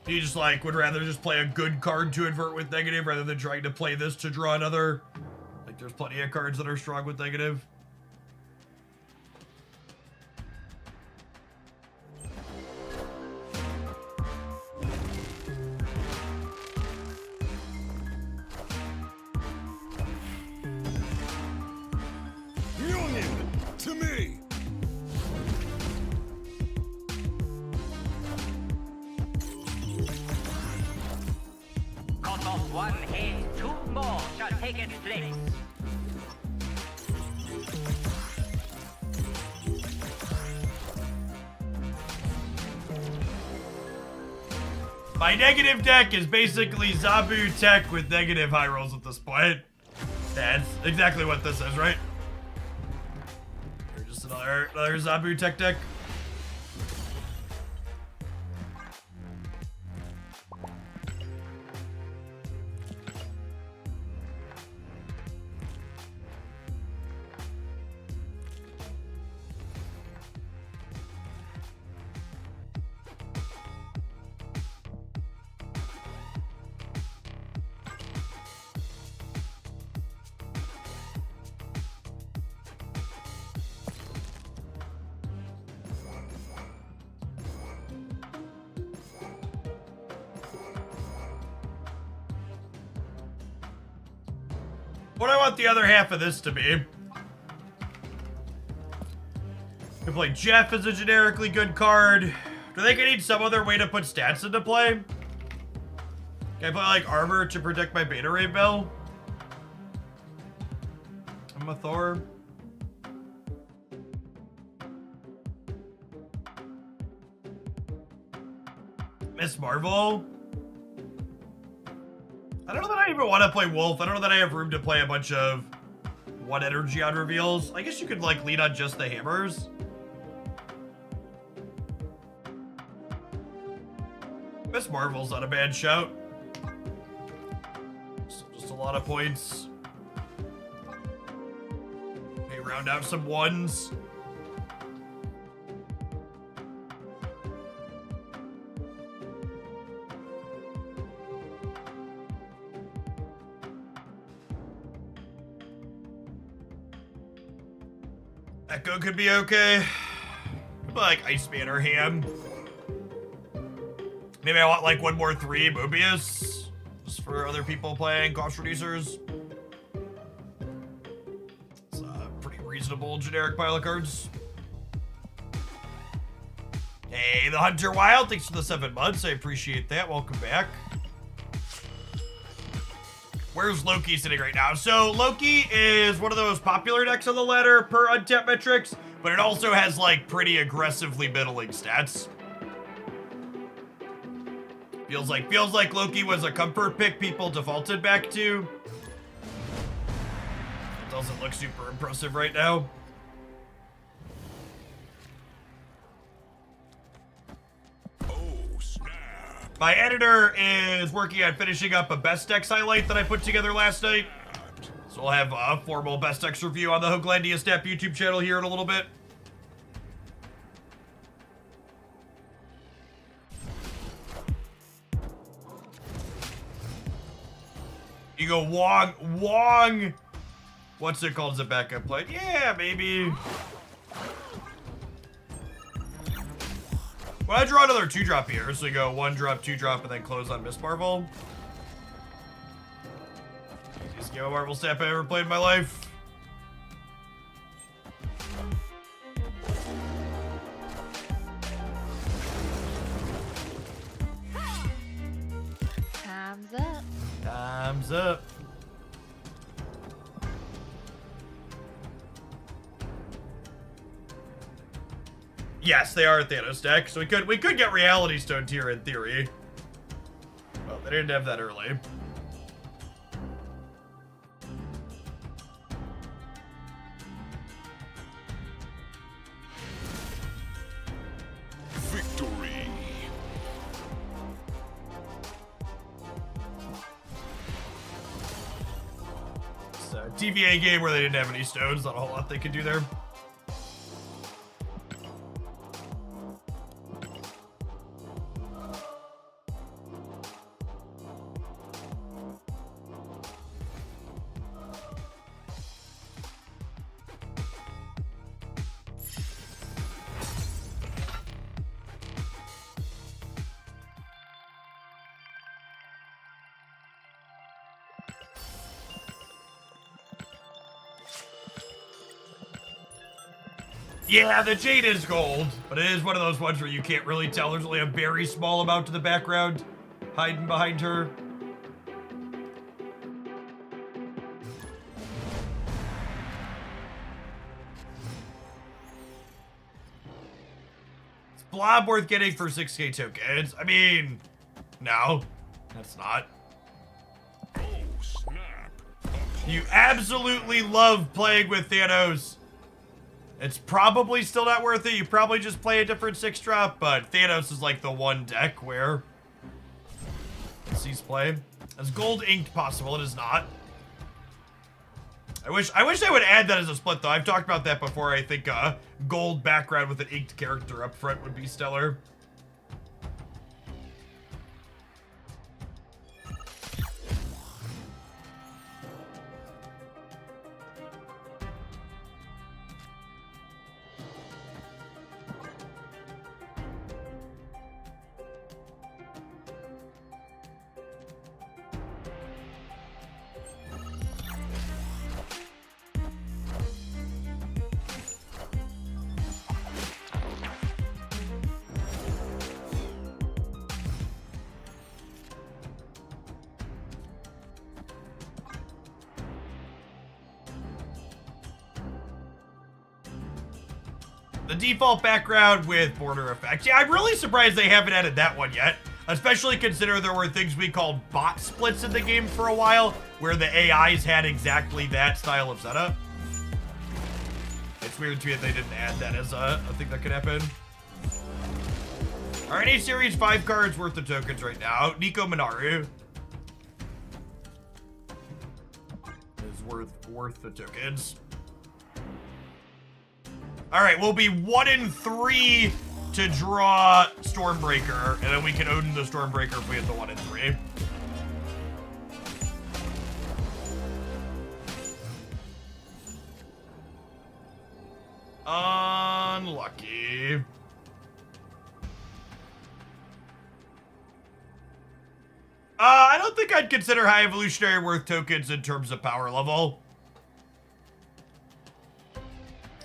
You just like would rather just play a good card to invert with negative rather than trying to play this to draw another. Like there's plenty of cards that are strong with negative. Youngin, to me. Out of one hit, two more shall take its place. My negative deck is basically Zabu tech with negative high rolls at this point. That's exactly what this is, right? Or just another Zabu tech deck. What do I want the other half of this to be? Can play Jeff as a generically good card. Do you think I need some other way to put stats into play? Can I play like armor to protect my beta ray bill? I'm a Thor. Miss Marvel. I don't know that I even want to play Wolf. I don't know that I have room to play a bunch of one energy on reveals. I guess you could like lean on just the hammers. Miss Marvel's not a bad shout. Just a lot of points. Hey, round out some ones. Echo could be okay. Like Iceman or Ham. Maybe I want like one more 3 Mobius. Just for other people playing cost reducers. It's a pretty reasonable generic pile of cards. Hey, the Hunter Wild, thanks for the 7 months. I appreciate that. Welcome back. Where's Loki sitting right now? So Loki is one of those popular decks on the ladder per untapped metrics, but it also has like pretty aggressively middling stats. Feels like Loki was a comfort pick people defaulted back to. It doesn't look super impressive right now. My editor is working on finishing up a best decks highlight that I put together last night. So we'll have a formal best decks review on the Hooglandia Step YouTube channel here in a little bit. You go Wong. What's it called as a backup play? Yeah, maybe. Well, I draw another 2-drop here, so you go 1-drop, 2-drop, and then close on Miss Marvel. Easiest game of Marvel Step I ever played in my life. Time's up. Time's up. Yes, they are a Thanos deck, so we could get Reality Stone tier in theory. Well, they didn't have that early. Victory. It's a TVA game where they didn't have any stones, not a whole lot they could do there. Yeah, the Jade is gold, but it is one of those ones where you can't really tell. There's only a very small amount to the background hiding behind her. Is Blob worth getting for 6k tokens? I mean, no, that's not. Oh, snap. You absolutely love playing with Thanos. It's probably still not worth it. You probably just play a different 6-drop, but Thanos is like the one deck where he's played. Is gold inked possible? It is not. I wish I would add that as a split though. I've talked about that before. I think gold background with an inked character up front would be stellar. The default background with border effects. Yeah, I'm really surprised they haven't added that one yet. Especially consider there were things we called bot splits in the game for a while, where the AIs had exactly that style of setup. It's weird to me that they didn't add that as a thing that could happen. Are any Series 5 cards worth the tokens right now? Nico Minaru is worth the tokens. All right, we'll be 1 in 3 to draw Stormbreaker, and then we can own the Stormbreaker if we hit the 1 in 3. Unlucky. I don't think I'd consider High Evolutionary worth tokens in terms of power level.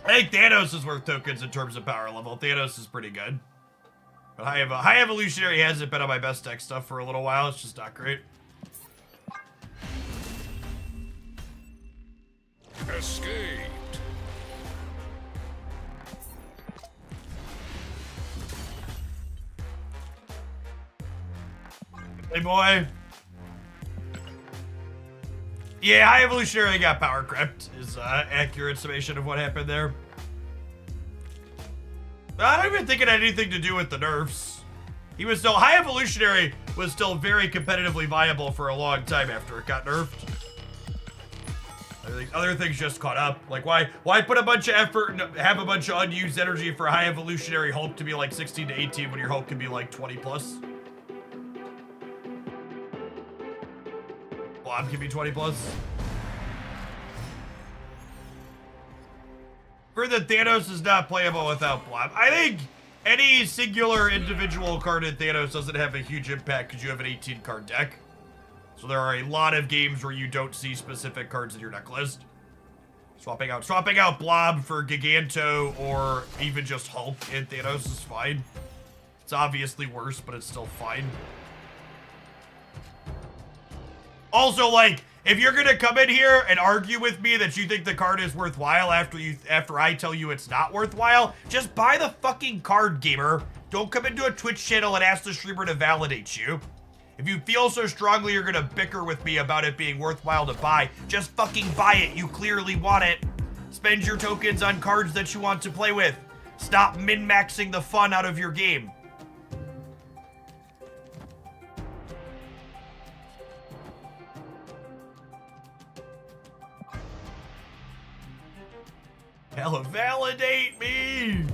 I think Thanos is worth tokens in terms of power level. Thanos is pretty good. But High Evolutionary hasn't been on my best deck stuff for a little while. It's just not great. Escaped. Hey, boy. Yeah, High Evolutionary got power crept is accurate summation of what happened there. I don't even think it had anything to do with the nerfs. He was still, High Evolutionary was still very competitively viable for a long time after it got nerfed. I think other things just caught up. Like, why put a bunch of effort and have a bunch of unused energy for High Evolutionary Hulk to be like 16 to 18 when your Hulk can be like 20 plus? Blob can be 20 plus. For the Thanos is not playable without Blob. I think any singular individual card in Thanos doesn't have a huge impact because you have an 18 card deck. So there are a lot of games where you don't see specific cards in your deck list. Swapping out Blob for Giganto or even just Hulk in Thanos is fine. It's obviously worse, but it's still fine. Also, like, if you're gonna come in here and argue with me that you think the card is worthwhile after I tell you it's not worthwhile, just buy the fucking card, gamer. Don't come into a Twitch channel and ask the streamer to validate you. If you feel so strongly you're gonna bicker with me about it being worthwhile to buy, just fucking buy it. You clearly want it. Spend your tokens on cards that you want to play with. Stop min-maxing the fun out of your game. Hella validate me!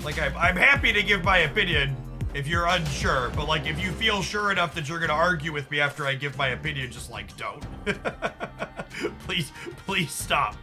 Like, I'm happy to give my opinion if you're unsure, but like, if you feel sure enough that you're gonna argue with me after I give my opinion, just like, don't. Please stop.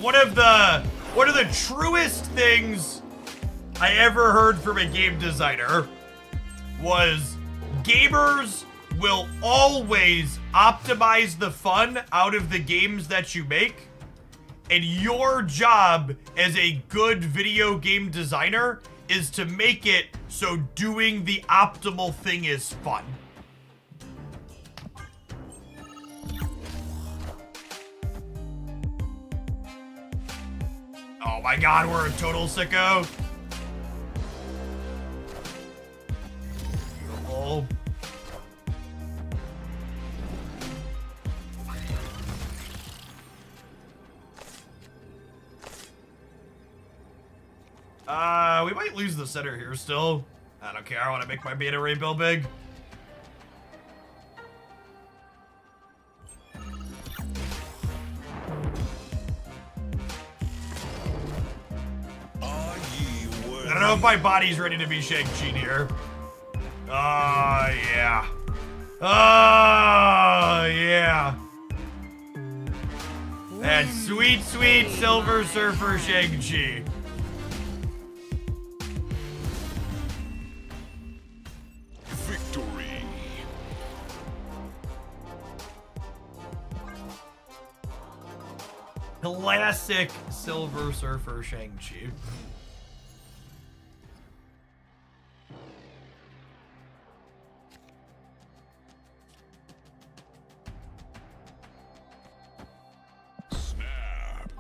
one of the truest things I ever heard from a game designer was gamers will always optimize the fun out of the games that you make, and your job as a good video game designer is to make it so doing the optimal thing is fun. Oh my god, we're a total sicko. Beautiful. We might lose the center here still. I don't care, I want to make my beta ray bill big. I don't know if my body's ready to be Shang-Chi here. Oh, yeah. Oh, yeah. That sweet, sweet Silver Surfer Shang-Chi. Victory. Classic Silver Surfer Shang-Chi. Snap.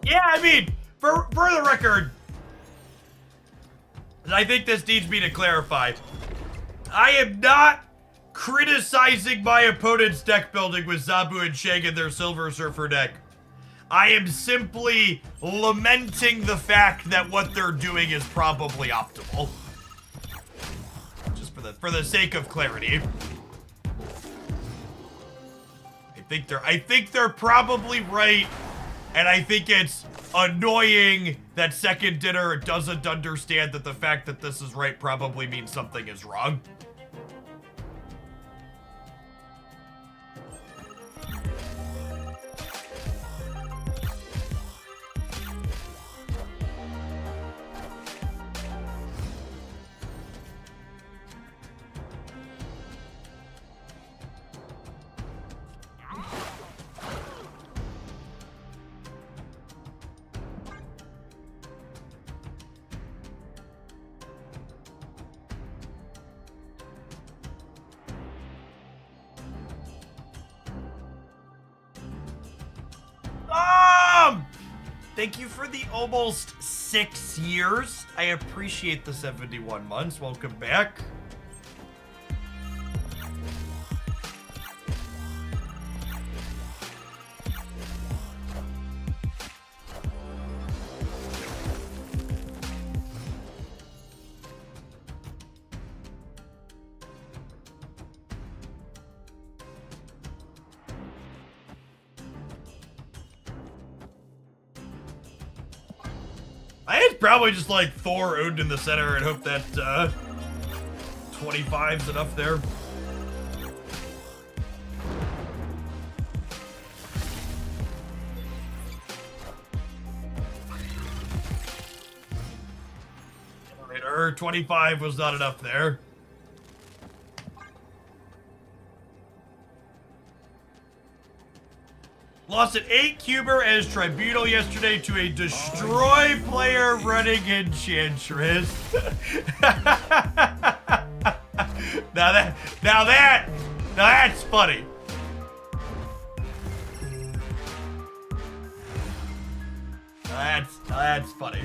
Yeah, I mean, for the record, I think this needs me to clarify. I am not criticizing my opponent's deck building with Zabu and Shang in their Silver Surfer deck. I am simply lamenting the fact that what they're doing is probably optimal. Just for the sake of clarity. I think they're probably right. And I think it's annoying that Second Dinner doesn't understand that the fact that this is right probably means something is wrong. Thank you for the almost 6 years. I appreciate the 71 months. Welcome back. I think it's probably just like Thor owned in the center and hope that 25's enough there. Or 25 was not enough there. Lost an 8-cuber as Tribunal yesterday to a Destroy player running Enchantress. Now that's funny. That's funny.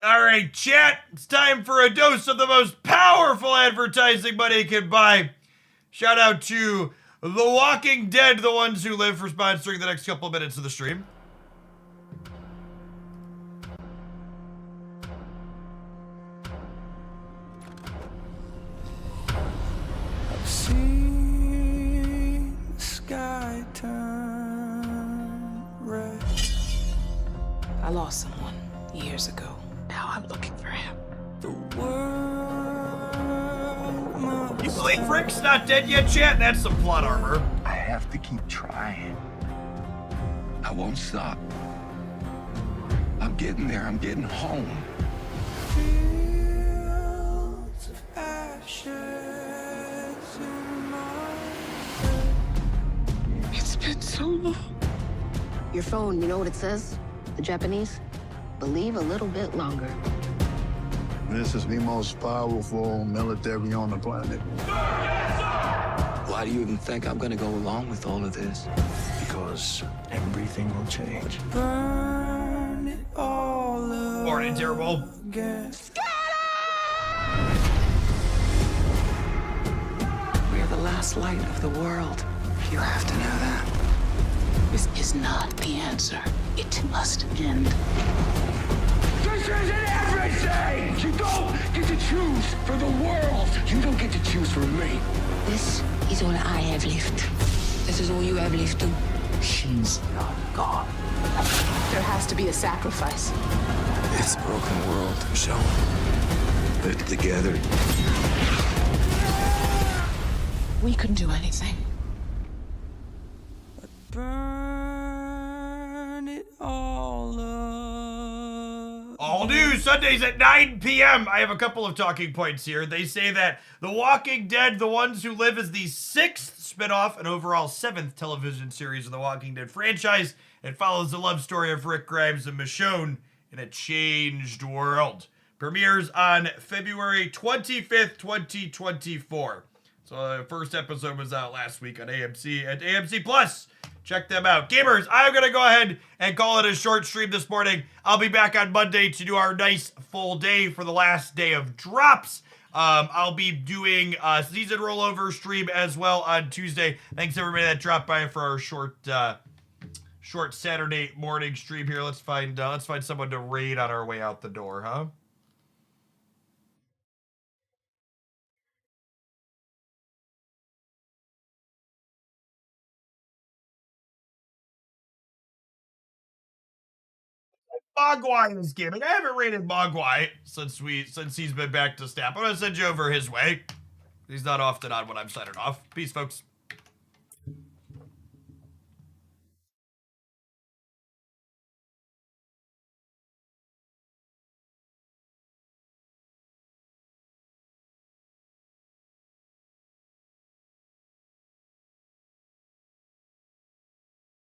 All right, chat. It's time for a dose of the most powerful advertising money can buy. Shout out to The Walking Dead, the ones who live, for sponsoring the next couple of minutes of the stream. I've seen the sky turn red. I lost someone years ago. Now I'm looking for him. The world must You believe Rick's not dead yet, chat? That's some plot armor. I have to keep trying. I won't stop. I'm getting there. I'm getting home. fields of ashes in my head. It's been so long. Your phone, you know what it says? The Japanese? Believe a little bit longer. This is the most powerful military on the planet. Why do you even think I'm gonna go along with all of this? Because everything will change. Burn it all Morning, terrible. again. We're the last light of the world. You have to know that. This is not the answer. It must end. This isn't everything! You don't get to choose for the world! You don't get to choose for me. This is all I have left. This is all you have left to. She's not gone. There has to be a sacrifice. It's a broken world, so put it together. We couldn't do anything. Burn it all up. All new Sundays at 9 p.m. I have a couple of talking points here. They say that The Walking Dead, The Ones Who Live is the 6th spinoff and overall 7th television series of The Walking Dead franchise. It follows the love story of Rick Grimes and Michonne in a changed world. Premieres on February 25th, 2024. So the first episode was out last week on AMC and AMC Plus. Check them out. Gamers, I'm going to go ahead and call it a short stream this morning. I'll be back on Monday to do our nice full day for the last day of drops. I'll be doing a season rollover stream as well on Tuesday. Thanks everybody that dropped by for our short Saturday morning stream here. Let's find someone to raid on our way out the door, huh? Mogwai is gaming. I haven't rated Mogwai since he's been back to Snap. I'm gonna send you over his way. He's not often on when I'm signing off. Peace, folks.